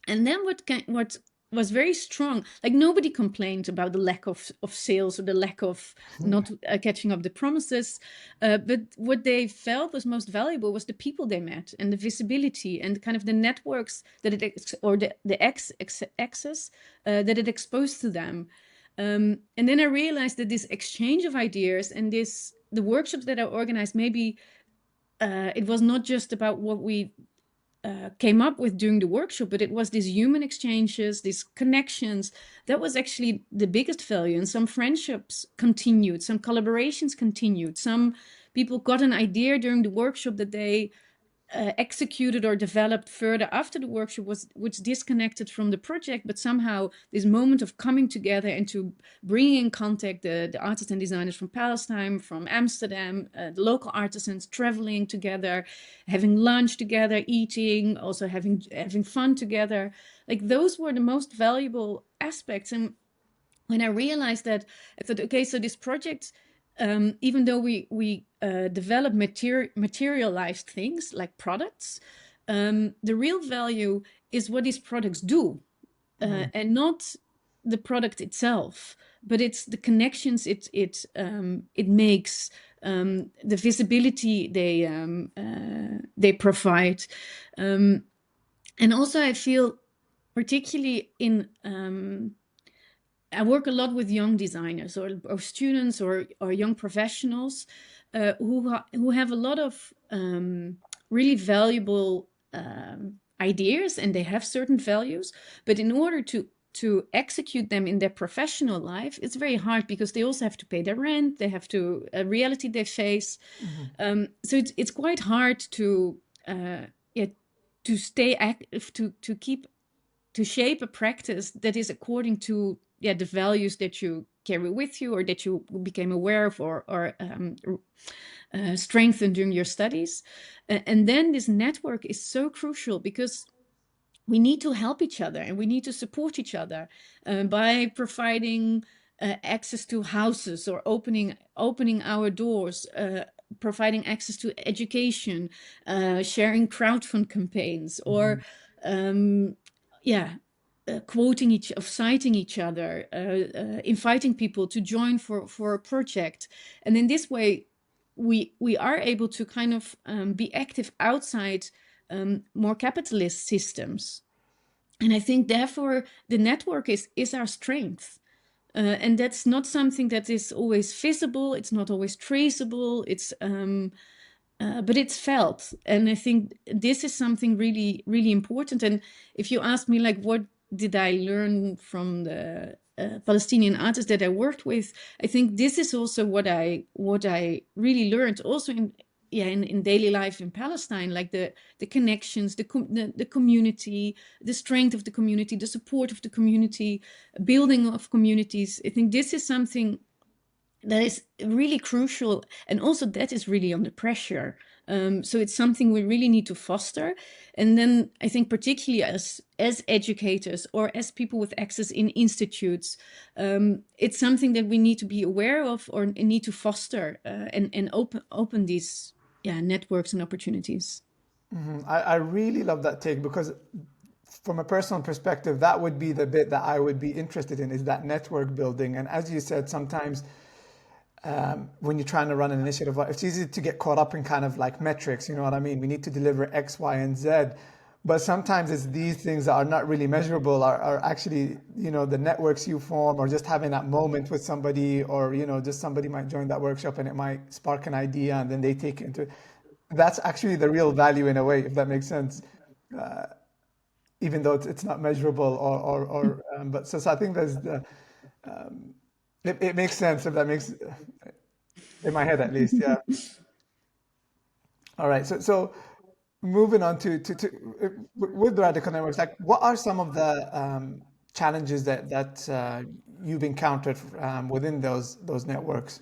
S2: And then what was very strong, like nobody complained about the lack of sales or the lack of not catching up the promises, but what they felt was most valuable was the people they met and the visibility and kind of the networks that or the access that it exposed to them. And then I realized that this exchange of ideas and the workshops that I organized, maybe it was not just about what we came up with during the workshop, but it was these human exchanges, these connections. That was actually the biggest value. And some friendships continued, some collaborations continued. Some people got an idea during the workshop that they executed or developed further after the workshop, which disconnected from the project, but somehow this moment of coming together and to bring in contact the artists and designers from Palestine, from Amsterdam, the local artisans traveling together, having lunch together, eating, also having fun together. Like those were the most valuable aspects. And when I realized that, I thought, okay, so this project, even though we develop materialized things like products, the real value is what these products do, and not the product itself, but it's the connections it makes, the visibility they provide, and also I feel particularly in I work a lot with young designers or students or young professionals who have a lot of really valuable ideas, and they have certain values. But in order to to execute them in their professional life, it's very hard because they also have to pay their rent, they have to a reality they face. So it's quite hard to yeah, to stay active, to keep, to shape a practice that is according to the values that you carry with you, or that you became aware of, or strengthened during your studies. And then this network is so crucial, because we need to help each other and we need to support each other by providing access to houses, or opening our doors, providing access to education, sharing crowdfund campaigns, or yeah, citing each other, inviting people to join for a project. And in this way, we are able to kind of be active outside more capitalist systems. And I think therefore the network is our strength. And that's not something that is always visible. It's not always traceable. But it's felt. And I think this is something really, really important. And if you ask me, like, what did I learn from the Palestinian artists that I worked with, I think this is also what I really learned also in daily life in Palestine, like the connections, the community, the strength of the community, the support of the community, building of communities. I think this is something that is really crucial, and also that is really under pressure. So it's something we really need to foster. And then I think particularly as educators, or as people with access in institutes, it's something that we need to be aware of, or need to foster, and open these networks and opportunities.
S1: I really love that take, because from a personal perspective, that would be the bit that I would be interested in, is that network building. And as you said, sometimes when you're trying to run an initiative, it's easy to get caught up in kind of like metrics, you know what I mean? We need to deliver X, Y, and Z. But sometimes it's these things that are not really measurable, are actually, the networks you form, or just having that moment with somebody, or, just somebody might join that workshop and it might spark an idea and then they take it into, that's actually the real value in a way, if that makes sense. Even though it's not measurable, but so I think there's it makes sense, if that makes, in my head at least, yeah. All right, so moving on with the radical networks, like what are some of the challenges that you've encountered within those networks?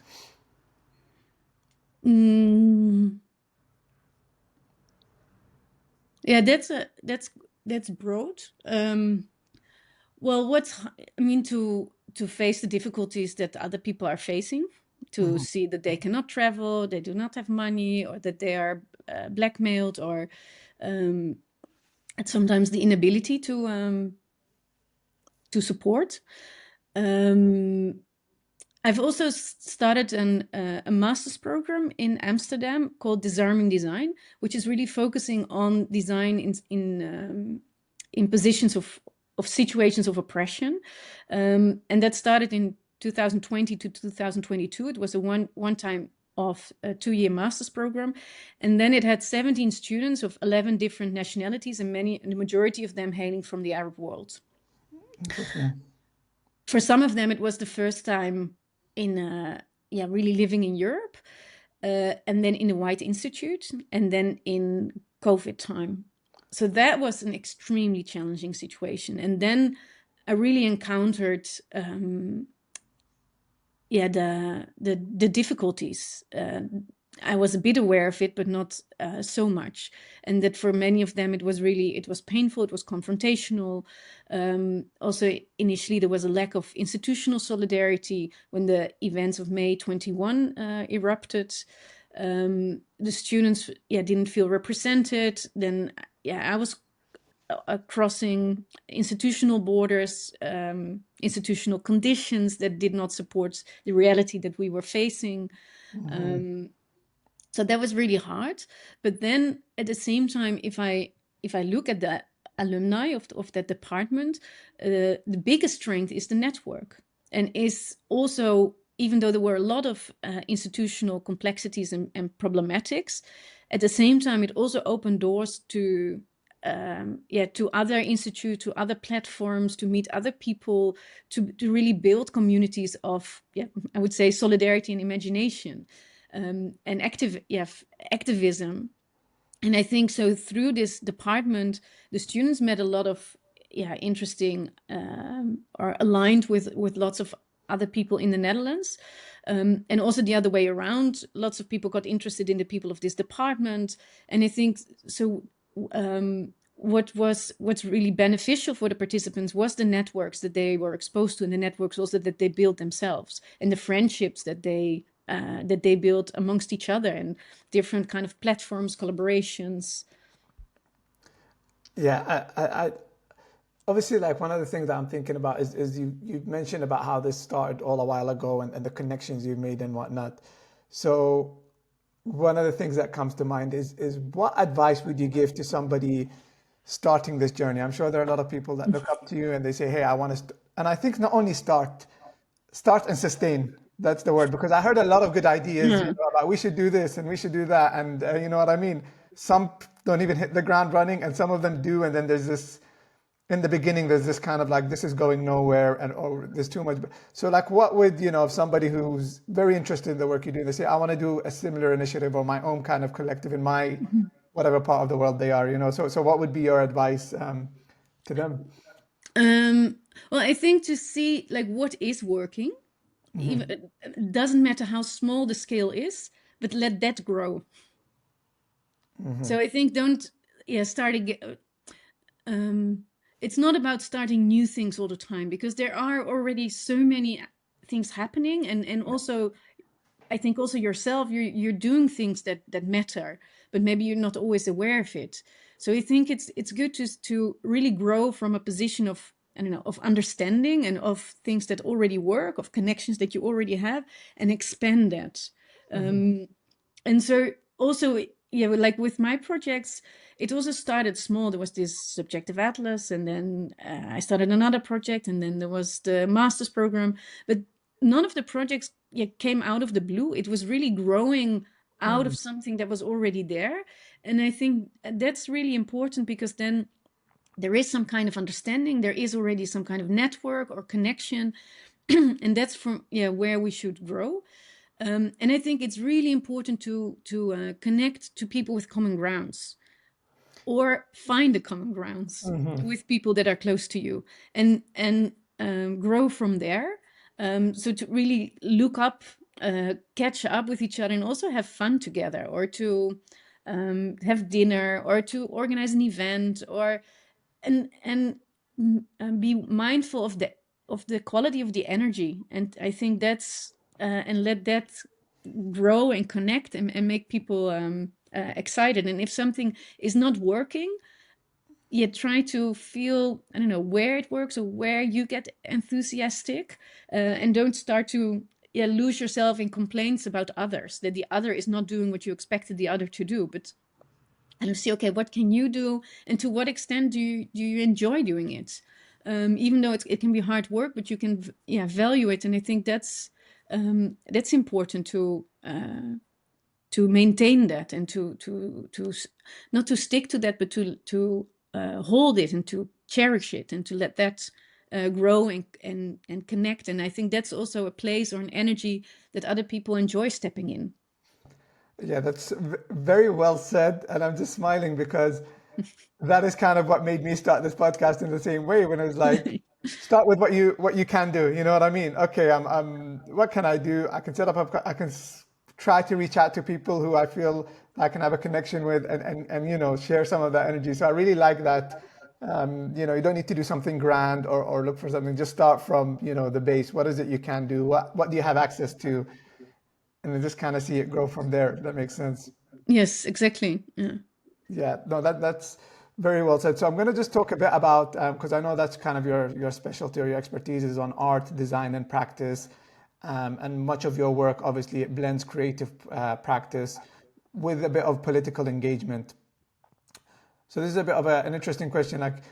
S2: Mm, yeah, that's broad. Well, I mean, to face the difficulties that other people are facing, to
S1: Mhm.
S2: see that they cannot travel, they do not have money, or that they are blackmailed, or um, and sometimes the inability to support. Um, I've also started a master's program in Amsterdam called Disarming Design, which is really focusing on design in positions of situations of oppression, and that started in 2020 to 2022. It was a one time of a 2-year master's program, and then it had 17 students of 11 different nationalities, and the majority of them hailing from the Arab world.
S1: Interesting.
S2: For some of them, it was the first time in really living in Europe, and then in a white institute, and then in COVID time. So that was an extremely challenging situation. And then I really encountered the difficulties. I was a bit aware of it, but not so much. And that for many of them, it was painful, it was confrontational. Also, initially, there was a lack of institutional solidarity when the events of May 21 erupted. The students didn't feel represented. Then I was crossing institutional borders, institutional conditions that did not support the reality that we were facing. So that was really hard. But then at the same time, if I look at the alumni of that department, the biggest strength is the network, and is also, even though there were a lot of institutional complexities and problematics, at the same time, it also opened doors to to other institutes, to other platforms, to meet other people, to really build communities of, I would say, solidarity and imagination, and activism. And I think so through this department, the students met a lot of interesting, or aligned with lots of other people in the Netherlands, and also the other way around. Lots of people got interested in the people of this department, and I think so. What's really beneficial for the participants was the networks that they were exposed to, and the networks also that they built themselves, and the friendships that they built amongst each other, and different kind of platforms, collaborations.
S1: Yeah, obviously, like one of the things that I'm thinking about is you mentioned about how this started all a while ago, and the connections you made and whatnot. So one of the things that comes to mind is what advice would you give to somebody starting this journey? I'm sure there are a lot of people that look up to you and they say, "Hey, I want to," and I think not only start and sustain. That's the word, because I heard a lot of good ideas,
S2: Yeah.
S1: about we should do this and we should do that, and you know what I mean. Some don't even hit the ground running, and some of them do, and then there's this in the beginning. There's this kind of like this is going nowhere, and or there's too much. So like, what would if somebody who's very interested in the work you do, they say, I want to do a similar initiative or my own kind of collective in my whatever part of the world they are, So what would be your advice to them?
S2: Um, well, I think to see like what is working, even it doesn't matter how small the scale is, but let that grow. So I think don't start again. It's not about starting new things all the time, because there are already so many things happening, and also I think also yourself, you're doing things that matter, but maybe you're not always aware of it. So I think it's good to really grow from a position of, I don't know, of understanding and of things that already work, of connections that you already have, and expand that. And so also, like with my projects, it also started small. There was this subjective atlas, and then I started another project, and then there was the master's program. But none of the projects came out of the blue. It was really growing out of something that was already there. And I think that's really important, because then there is some kind of understanding, there is already some kind of network or connection, and that's from where we should grow. And I think it's really important to connect to people with common grounds, or find the common grounds with people that are close to you, and grow from there. So to really look up, catch up with each other, and also have fun together, or to have dinner, or to organize an event, or and be mindful of the quality of the energy. And I think that's and let that grow and connect, and make people excited. And if something is not working, you try to feel, I don't know, where it works or where you get enthusiastic, and don't start to lose yourself in complaints about others, that the other is not doing what you expected the other to do. But and you see, okay, what can you do, and to what extent do you enjoy doing it? Even though it can be hard work, but you can value it. And I think that's important to maintain that, and to not to stick to that, but to hold it, and to cherish it, and to let that grow and connect. And I think that's also a place or an energy that other people enjoy stepping in.
S1: Yeah, that's very well said, and I'm just smiling because that is kind of what made me start this podcast in the same way. When it was like, start with what you can do. You know what I mean? Okay, what can I do? I can set up I can try to reach out to people who I feel I can have a connection with, and share some of that energy. So I really like that. You don't need to do something grand, or look for something. Just start from the base. What is it you can do? What do you have access to? And then just kind of see it grow from there. That makes sense.
S2: Yes, exactly. Yeah.
S1: Yeah, no, that's very well said. So I'm going to just talk a bit about, because I know that's kind of your specialty or your expertise is on art, design, and practice, and much of your work obviously it blends creative practice with a bit of political engagement. So this is a bit of an interesting question. Like,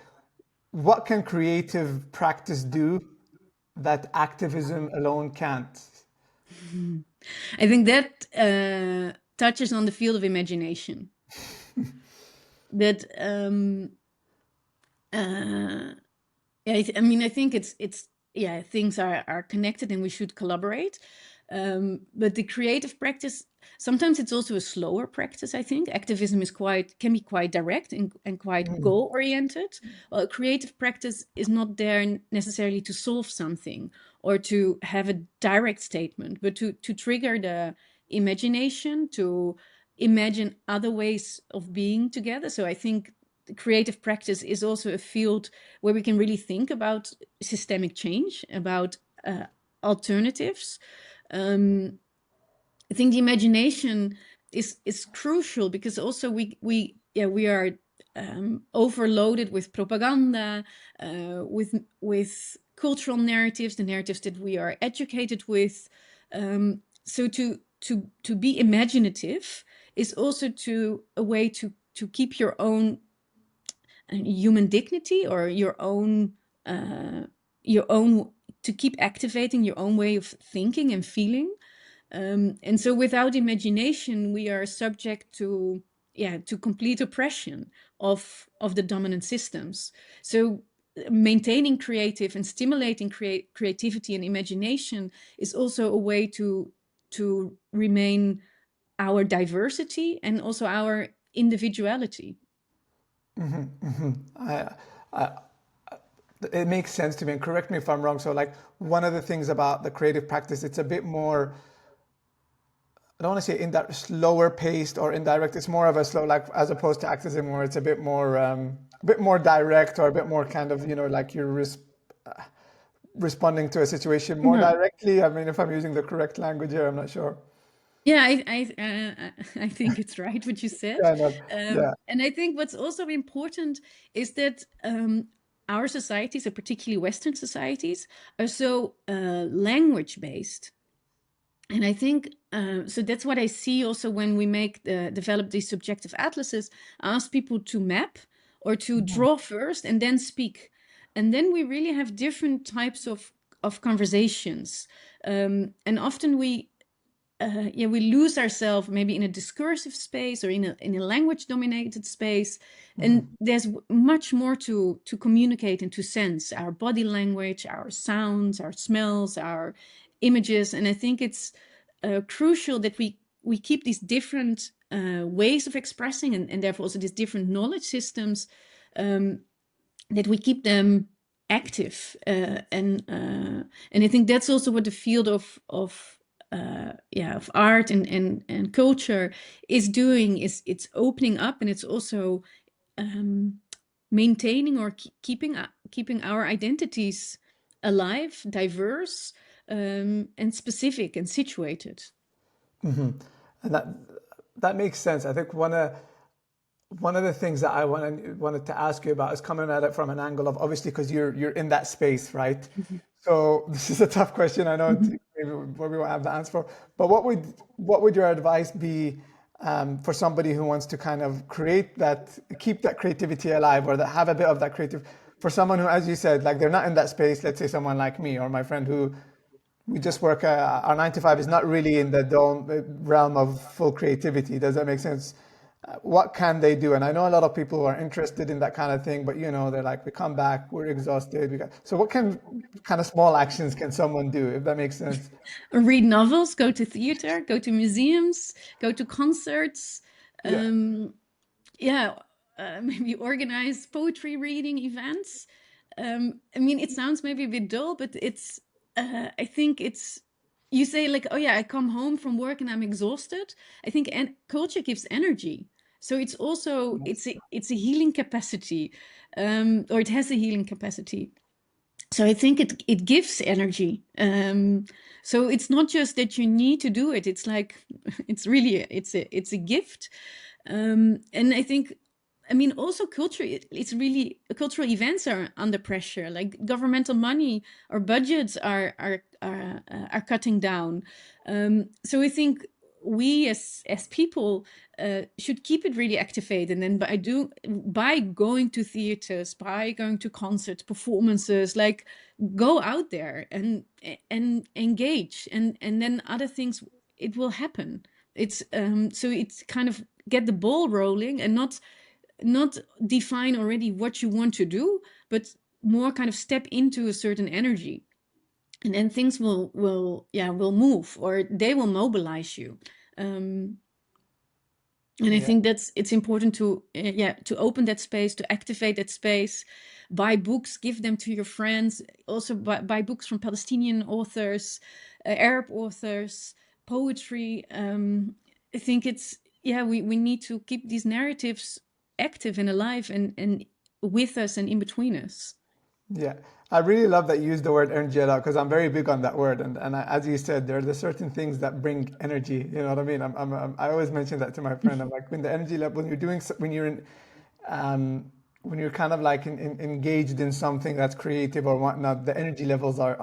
S1: what can creative practice do that activism alone can't?
S2: I think that touches on the field of imagination. That Uh, Yeah, I mean, I think it's yeah, things are connected and we should collaborate. But the creative practice sometimes it's also a slower practice. I think activism is quite can be quite direct and quite
S1: Mm,
S2: goal oriented. Well, creative practice is not there necessarily to solve something or to have a direct statement, but to trigger the imagination, to imagine other ways of being together. So I think creative practice is also a field where we can really think about systemic change, about uh, alternatives. Um, I think the imagination is crucial because also we are overloaded with propaganda, with cultural narratives, the narratives that we are educated with. So to be imaginative is also to a way to keep your own human dignity or uh, your own to keep activating your own way of thinking and feeling. And so without imagination we are subject to to complete oppression of the dominant systems. So maintaining creative and stimulating creativity and imagination is also a way to remain our diversity and also our individuality.
S1: I, I, it makes sense to me, and correct me if I'm wrong. So, like, one of the things about the creative practice, it's a bit more, I don't want to say slower paced or indirect. It's more of a slow, like, as opposed to activism, where it's a bit more direct or a bit more kind of, like you're responding to a situation more
S2: Mhm.
S1: directly. I mean, if I'm using the correct language here, I'm not sure.
S2: Yeah, I think it's right what you said,
S1: Kind of, yeah.
S2: and I think what's also important is that our societies, and particularly Western societies, are so language based. And I think so. That's what I see also when we develop these subjective atlases. Ask people to map or to draw first and then speak, and then we really have different types of conversations. And often we lose ourselves maybe in a discursive space or in a language dominated space, and there's much more to communicate and to sense our body language, our sounds, our smells, our images. And I think it's crucial that we keep these different ways of expressing, and therefore also these different knowledge systems, um, that we keep them active, and I think that's also what the field of art and culture is doing. Is it's opening up, and it's also um, maintaining or keeping our identities alive, diverse, and specific and situated.
S1: And that makes sense. I think one of the things that wanted to ask you about is coming at it from an angle of, obviously, because you're in that space, right?
S2: Mhm.
S1: So this is a tough question. I know
S2: Mhm.
S1: maybe we won't have the answer for, but what would your advice be for somebody who wants to kind of keep that creativity alive, or that have a bit of that creative, for someone who, as you said, like they're not in that space. Let's say someone like me or my friend who we just work, our 9 to 5 is not really in the realm of full creativity. Does that make sense? What can they do? And I know a lot of people are interested in that kind of thing, but they're like, we come back, we're exhausted. So what kind of small actions can someone do, if that makes sense?
S2: Read novels, go to theater, go to museums, go to concerts.
S1: Yeah.
S2: Um, yeah, maybe organize poetry reading events. I mean, it sounds maybe a bit dull, but I think it's, you say like, oh yeah, I come home from work and I'm exhausted. I think culture gives energy. So it's also, it's a healing capacity, or it has a healing capacity. So I think it gives energy. So it's not just that you need to do it. It's like it's a gift. And I think, I mean, also culture. It's really cultural events are under pressure. Like governmental money or budgets are cutting down. So I think we as people should keep it really activated, and then by going to theaters, by going to concerts, performances, like go out there and engage, and then other things, it will happen. It's so it's kind of get the ball rolling, and not not define already what you want to do, but more kind of step into a certain energy, and then things will move, or they will mobilize you. um, and I
S1: Yeah.
S2: think it's important to to open that space, to activate that space. Buy books, give them to your friends. Also buy books from Palestinian authors, Arab authors, poetry. I think it's we need to keep these narratives active and alive, and with us and in between us.
S1: Yeah, I really love that you use the word energy a lot because I'm very big on that word. And as you said, there are the certain things that bring energy. You know what I mean? I always mention that to my friend. I'm like, when the energy level, when you're doing, when you're in, when you're kind of like engaged in something that's creative or whatnot, the energy levels are,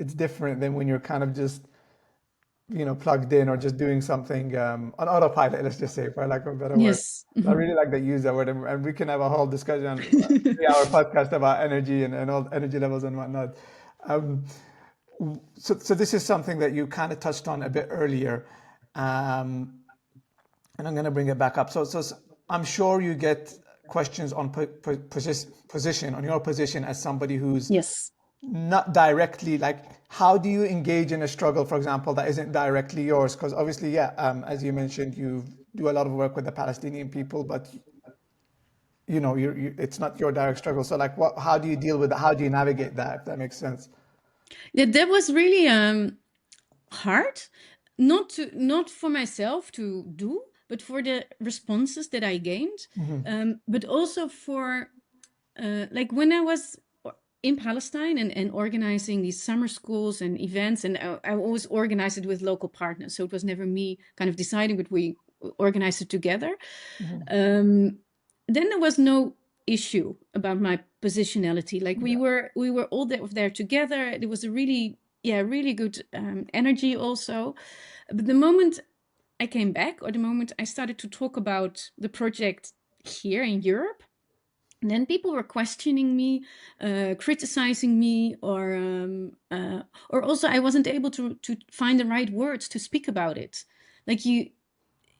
S1: it's different than when you're kind of just, plugged in or just doing something on autopilot, let's just say, for lack of a better word.
S2: Yes.
S1: So I really like that you use that word, and we can have a whole discussion, 3 hour podcast about energy and all energy levels and whatnot. Um, so this is something that you kind of touched on a bit earlier, um, and I'm going to bring it back up. So I'm sure you get questions on position, on your position as somebody who's
S2: Yes.
S1: not directly, like, how do you engage in a struggle, for example, that isn't directly yours? Because obviously, yeah, as you mentioned, you do a lot of work with the Palestinian people, but it's not your direct struggle. So like, how do you deal with that? How do you navigate that, if that makes sense?
S2: Yeah, that was really hard, not for myself to do, but for the responses that I gained, but also for like when I was in Palestine and organizing these summer schools and events, and I always organized it with local partners, so it was never me kind of deciding, but we organized it together. um, then there was no issue about my positionality. Like
S1: Yeah.
S2: we were all there together. There was a really really good energy also. But the moment I came back, or the moment I started to talk about the project here in Europe, and then people were questioning me, criticizing me, or also I wasn't able to find the right words to speak about it. Like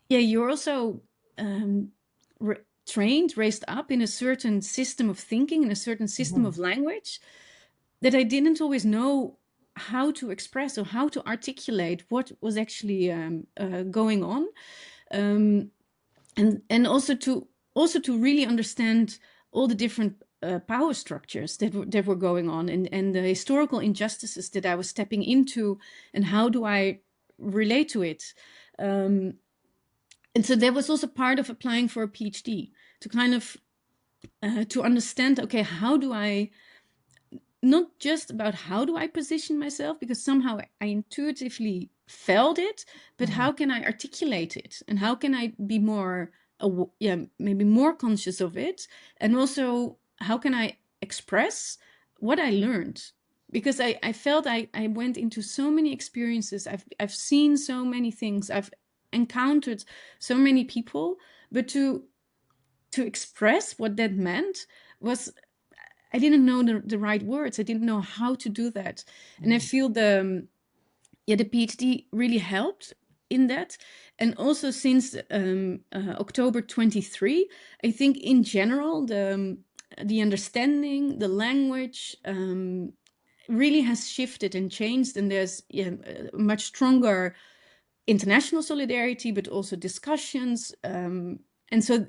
S2: you're also um, trained, raised up in a certain system of thinking, in a certain system of language, that I didn't always know how to express or how to articulate what was actually going on, um, and also to really understand all the different power structures that were going on, and the historical injustices that I was stepping into, and how do I relate to it. Um, and so that was also part of applying for a PhD, to kind of to understand, okay, how do I, not just about how do I position myself, because somehow I intuitively felt it, but how can I articulate it, and how can I be more maybe more conscious of it, and also how can I express what I learned, because I felt I went into so many experiences, I've seen so many things, I've encountered so many people, but to express what that meant was, I didn't know the right words. I didn't know how to do that. And I feel the PhD really helped in that. And also since October 23, I think in general, the understanding, the language really has shifted and changed. And there's a much stronger international solidarity, but also discussions. And so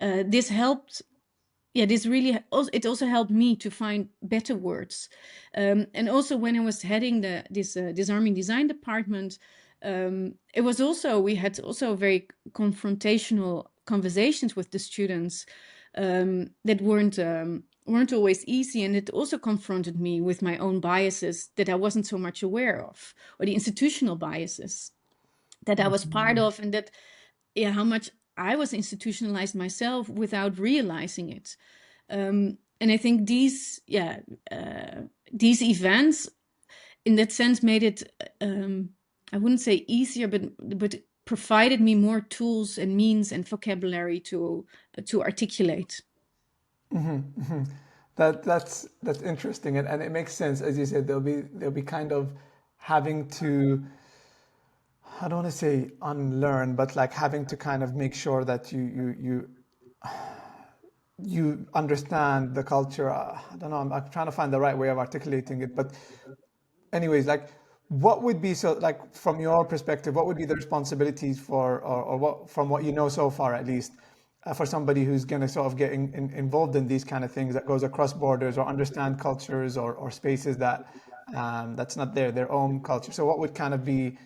S2: this helped, this really also, it also helped me to find better words. And also when I was heading this disarming design department, it was also, we had also very confrontational conversations with the students that weren't always easy, and it also confronted me with my own biases that I wasn't so much aware of, or the institutional biases that I was part of, and that how much I was institutionalized myself without realizing it. And I think these events, in that sense, made it I wouldn't say easier, but provided me more tools and means and vocabulary to articulate.
S1: That's interesting, and it makes sense. As you said, there'll be kind of having to, I don't want to say unlearn, but like having to kind of make sure that you you understand the culture. I don't know. I'm trying to find the right way of articulating it. But anyways, like, what would be, so like from your perspective, what would be the responsibilities for, or what, from what you know so far at least, for somebody who's going to sort of get involved in these kind of things that goes across borders or understand cultures or spaces that that's not their own culture. So what would kind of be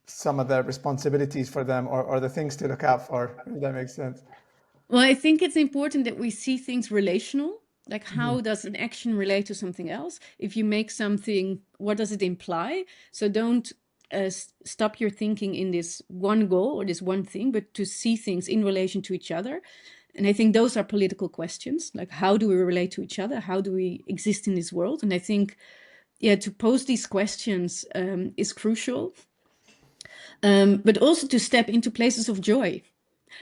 S1: some of the responsibilities for them, or the things to look out for, if that makes sense?
S2: Well, I think it's important that we see things relational. Like, how does an action relate to something else? If you make something, what does it imply? So don't stop your thinking in this one goal or this one thing, but to see things in relation to each other. And I think those are political questions. Like, how do we relate to each other? How do we exist in this world? And I think, yeah, to pose these questions is crucial, but also to step into places of joy,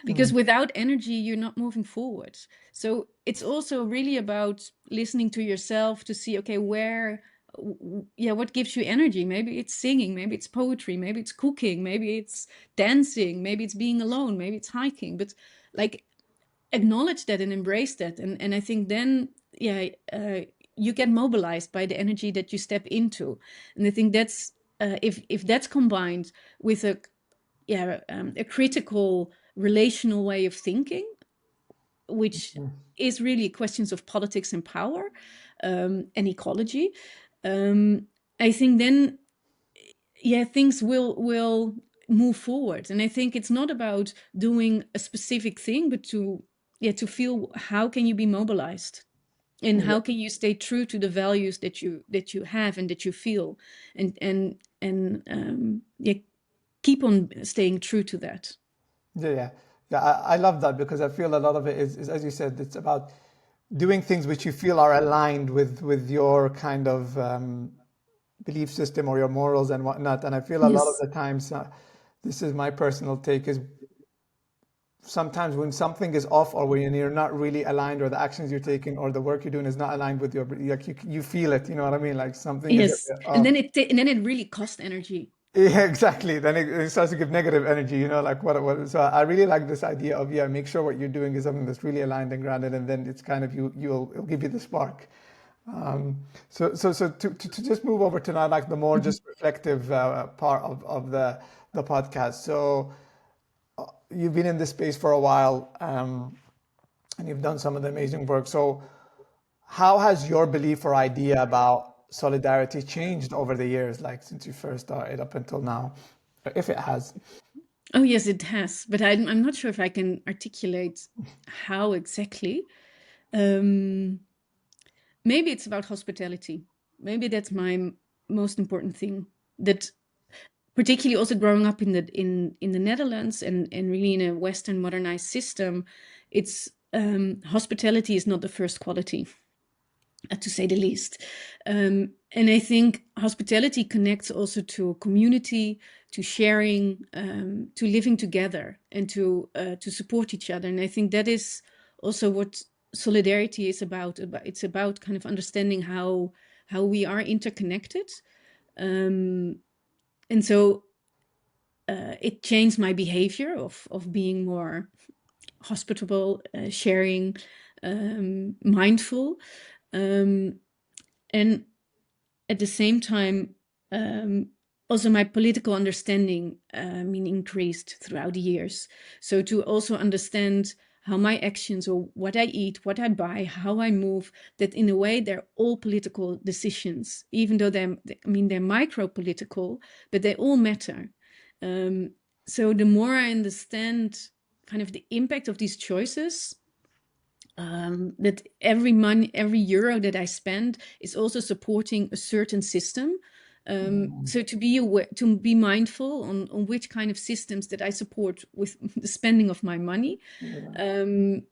S2: because without energy you're not moving forward. So it's also really about listening to yourself to see, okay, where, yeah, what gives you energy? Maybe it's singing, maybe it's poetry, maybe it's cooking, maybe it's dancing, maybe it's being alone, maybe it's hiking. But like, acknowledge that and embrace that, and I think then, yeah, you get mobilized by the energy that you step into. And I think that's, if that's combined with a critical relational way of thinking, which is really questions of politics and power, and ecology, I think then, yeah, things will move forward. And I think it's not about doing a specific thing, but to, yeah, to feel how can you be mobilized, and how can you stay true to the values that you have and that you feel, and yeah, keep on staying true to that.
S1: Yeah, yeah, yeah. I love that, because I feel a lot of it is, as you said, it's about doing things which you feel are aligned with your kind of belief system or your morals and whatnot. And I feel a lot of
S2: Yes.
S1: the times, this is my personal take, is sometimes when something is off, or when you're not really aligned, or the actions you're taking or the work you're doing is not aligned with your, like, you feel it. You know what I mean? Like something is a
S2: Yes,
S1: bit
S2: and
S1: off.
S2: then it really costs energy.
S1: Yeah, exactly. Then it starts to give negative energy, like what. So I really like this idea of, yeah, make sure what you're doing is something that's really aligned and grounded, and then it's kind of it'll give you the spark. So to just move over to now, like the more
S2: Mhm.
S1: just reflective part of the podcast. So you've been in this space for a while, and you've done some of the amazing work. So how has your belief or idea about solidarity changed over the years, like since you first started up until now, if it has?
S2: Oh yes, it has, but I'm not sure if I can articulate how exactly. Um, Maybe it's about hospitality. Maybe that's my most important thing. That, particularly also growing up in the Netherlands, and really in a Western modernized system, it's hospitality is not the first quality, to say the least. And I think hospitality connects also to community, to sharing, to living together, and to support each other. And I think that is also what solidarity is about. It's about kind of understanding how we are interconnected. Um, and so it changed my behavior of being more hospitable, sharing, mindful. Um, and at the same time, um, also my political understanding, increased throughout the years. So to also understand how my actions, or what I eat, what I buy, how I move, that in a way they're all political decisions, even though they're micro political, but they all matter. Um, so the more I understand kind of the impact of these choices, that every euro that I spend is also supporting a certain system. So to be aware, to be mindful on which kind of systems that I support with the spending of my money. Um,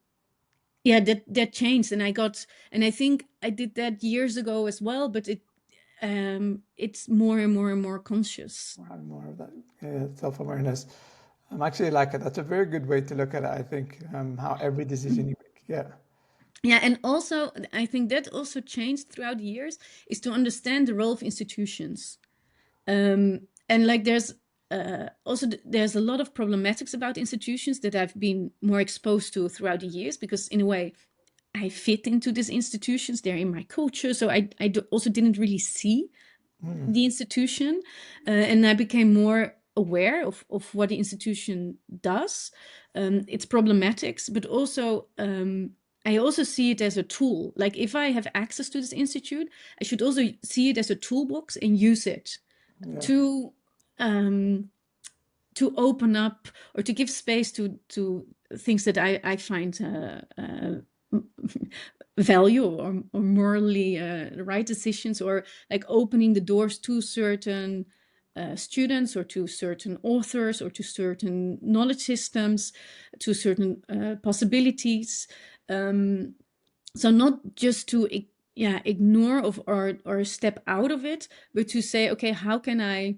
S2: yeah, that changed, and I think I did that years ago as well, but it's more and more and more conscious.
S1: Have more of that self-awareness. Actually, like it. That's a very good way to look at it. I think how every decision you make. Yeah.
S2: Yeah, and also I think that also changed throughout the years, is to understand the role of institutions. And like, there's also there's a lot of problematics about institutions that I've been more exposed to throughout the years, because in a way I fit into these institutions, they're in my culture, so also didn't really see the institution, and I became more aware of what the institution does, its problematics, but also I also see it as a tool. Like if I have access to this institute, I should also see it as a toolbox and use it
S1: Yeah.
S2: to um, to open up or to give space to things that I find value or morally right decisions, or like opening the doors to certain students or to certain authors or to certain knowledge systems, to certain possibilities. So not just to ignore or step out of it, but to say, okay, how can I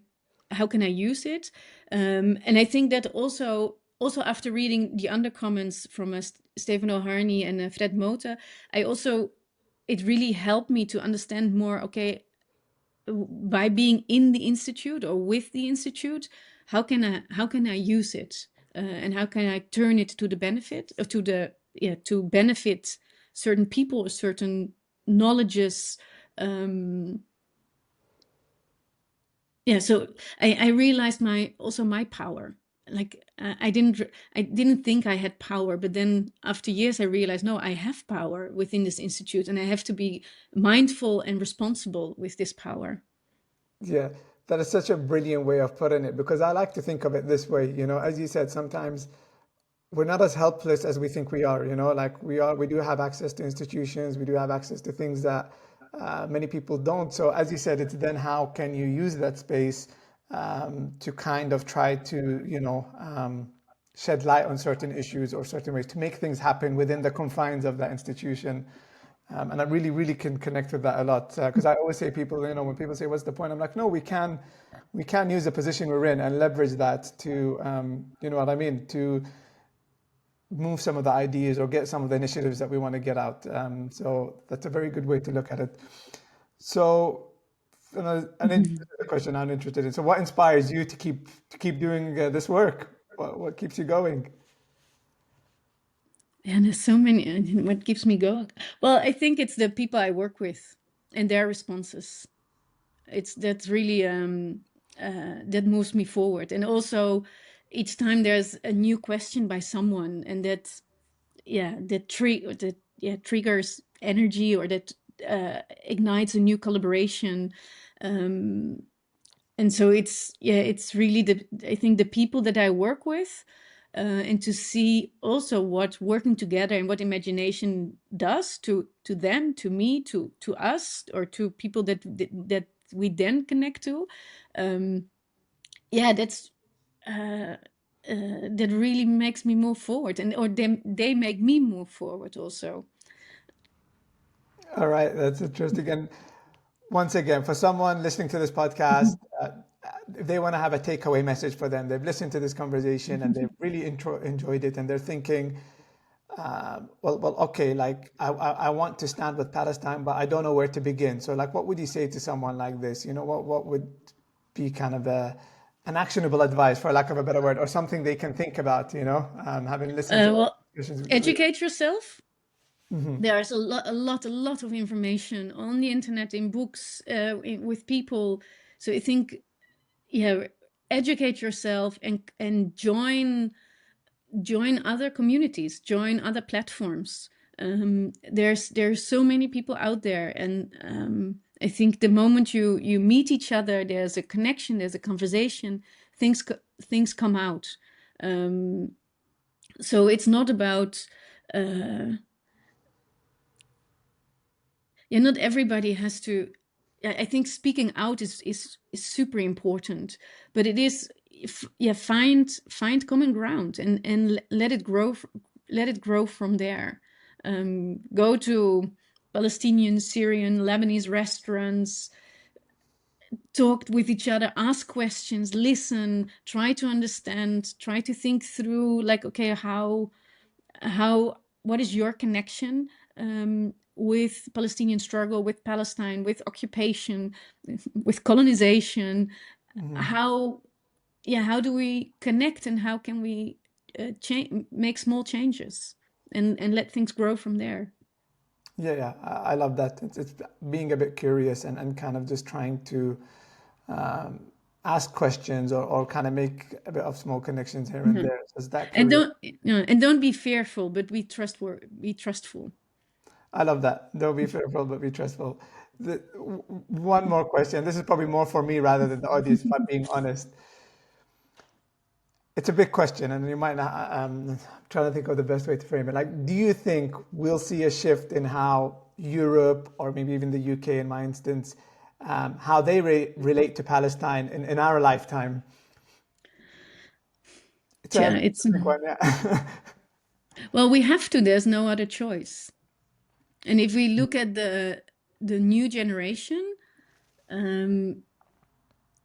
S2: use it? And I think that also after reading the undercomments from Stephen O'Harney and Fred Mota, I also it really helped me to understand more. Okay, by being in the institute or with the institute, how can I use it, and how can I turn it to the benefit of to benefit certain people or certain knowledges. Um, so I realized my power. Like I didn't think I had power, but then after years I realized, no, I have power within this institute, and I have to be mindful and responsible with this power.
S1: Yeah, that is such a brilliant way of putting it because I like to think of it this way, as you said, sometimes we're not as helpless as we think we are, like we do have access to institutions, we do have access to things that many people don't. So as you said, it's then how can you use that space to kind of try to, shed light on certain issues or certain ways to make things happen within the confines of that institution. And I really, really can connect with that a lot because I always say people, when people say, "What's the point?" I'm like, "No, we can use the position we're in and leverage that to, you know what I mean, to move some of the ideas or get some of the initiatives that we want to get out." So that's a very good way to look at it. So, this is a question I'm interested in. So, what inspires you to keep doing this work? What keeps you going?
S2: And there's so many. And what keeps me going? Well, I think it's the people I work with and their responses. That's really that moves me forward. And also, each time there's a new question by someone, and that triggers energy, or that ignites a new collaboration. Um, and so it's really I think the people that I work with, and to see also what working together and what imagination does to them, to me, to us, or to people that we then connect to. um that's uh, that really makes me move forward, and or they make me move forward also.
S1: All right, that's interesting. And once again, for someone listening to this podcast, if they want to have a takeaway message for them, they've listened to this conversation and they've really enjoyed it, and they're thinking, well, okay, like I want to stand with Palestine, but I don't know where to begin. So, like, what would you say to someone like this? What would be kind of an actionable advice, for lack of a better word, or something they can think about? Having listened to all
S2: Well,
S1: the discussions.
S2: educate yourself.
S1: Mhm.
S2: There's a lot of information on the internet, in books, with people. So I think, yeah, educate yourself and join other communities, join other platforms. There's so many people out there, and I think the moment you meet each other, there's a connection, there's a conversation, things come out. Um, so it's not about uh, not everybody has to. I think speaking out is super important, but it is, find common ground, and let it grow, from there. Go to Palestinian, Syrian, Lebanese restaurants, talk with each other, ask questions, listen, try to understand, try to think through, like, okay, what is your connection, with Palestinian struggle, with Palestine, with occupation, with colonization?
S1: Mhm.
S2: How yeah, how do we connect and how can we make small changes and let things grow from there?
S1: Yeah, yeah, I love that. It's being a bit curious and kind of just trying to um, ask questions or kind of make a bit of small connections here and
S2: Mhm.
S1: there. So it's that
S2: And
S1: curious.
S2: don't be fearful, but be trustful.
S1: I love that. Don't be fearful, but be trustful. One more question. This is probably more for me rather than the audience, if I'm being honest. It's a big question, and you might not. I'm trying to think of the best way to frame it. Like, do you think we'll see a shift in how Europe, or maybe even the UK, in my instance, how they relate to Palestine in our lifetime? It's a
S2: Yeah, it's
S1: big one, yeah.
S2: well, we have to. There's no other choice. And if we look at the new generation, um,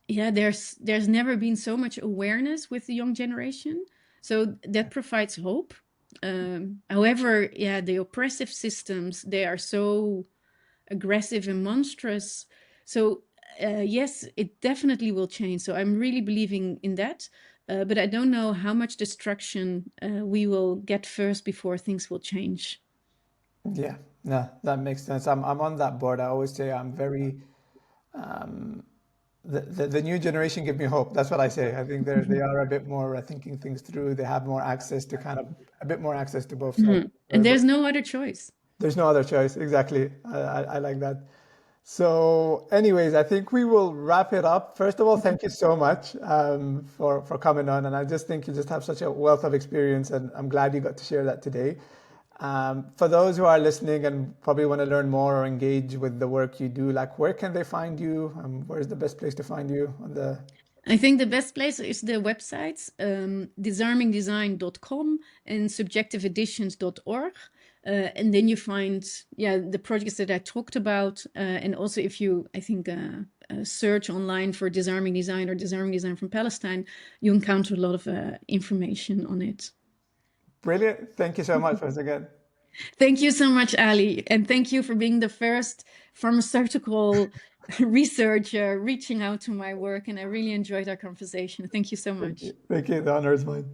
S2: yeah, there's never been so much awareness with the young generation, so that provides hope. However, yeah, the oppressive systems, they are so aggressive and monstrous. So yes, it definitely will change. So I'm really believing in that. But I don't know how much destruction we will get first before things will change.
S1: Yeah, no, that makes sense. I'm on that board. I always say I'm very the new generation give me hope. That's what I say. I think they are a bit more thinking things through. They have more access to kind of a bit more access to both sides.
S2: Mhm. And there's no other choice.
S1: There's no other choice. Exactly. I like that. So, anyways, I think we will wrap it up. First of all, thank you so much for coming on, and I just think you just have such a wealth of experience, and I'm glad you got to share that today. For those who are listening and probably want to learn more or engage with the work you do, like where can they find you? Where's the best place to find you on the?
S2: I think the best place is the websites, disarmingdesign.com and subjectiveeditions.org. And then you find, yeah, the projects that I talked about. And also if you, I think, search online for disarming design or disarming design from Palestine, you encounter a lot of information on it.
S1: Brilliant. Thank you so much once again.
S2: Thank you so much, Ali. And thank you for being the first pharmaceutical researcher reaching out to my work. And I really enjoyed our conversation. Thank you so
S1: Thank
S2: much.
S1: you. Thank you. The honor is mine.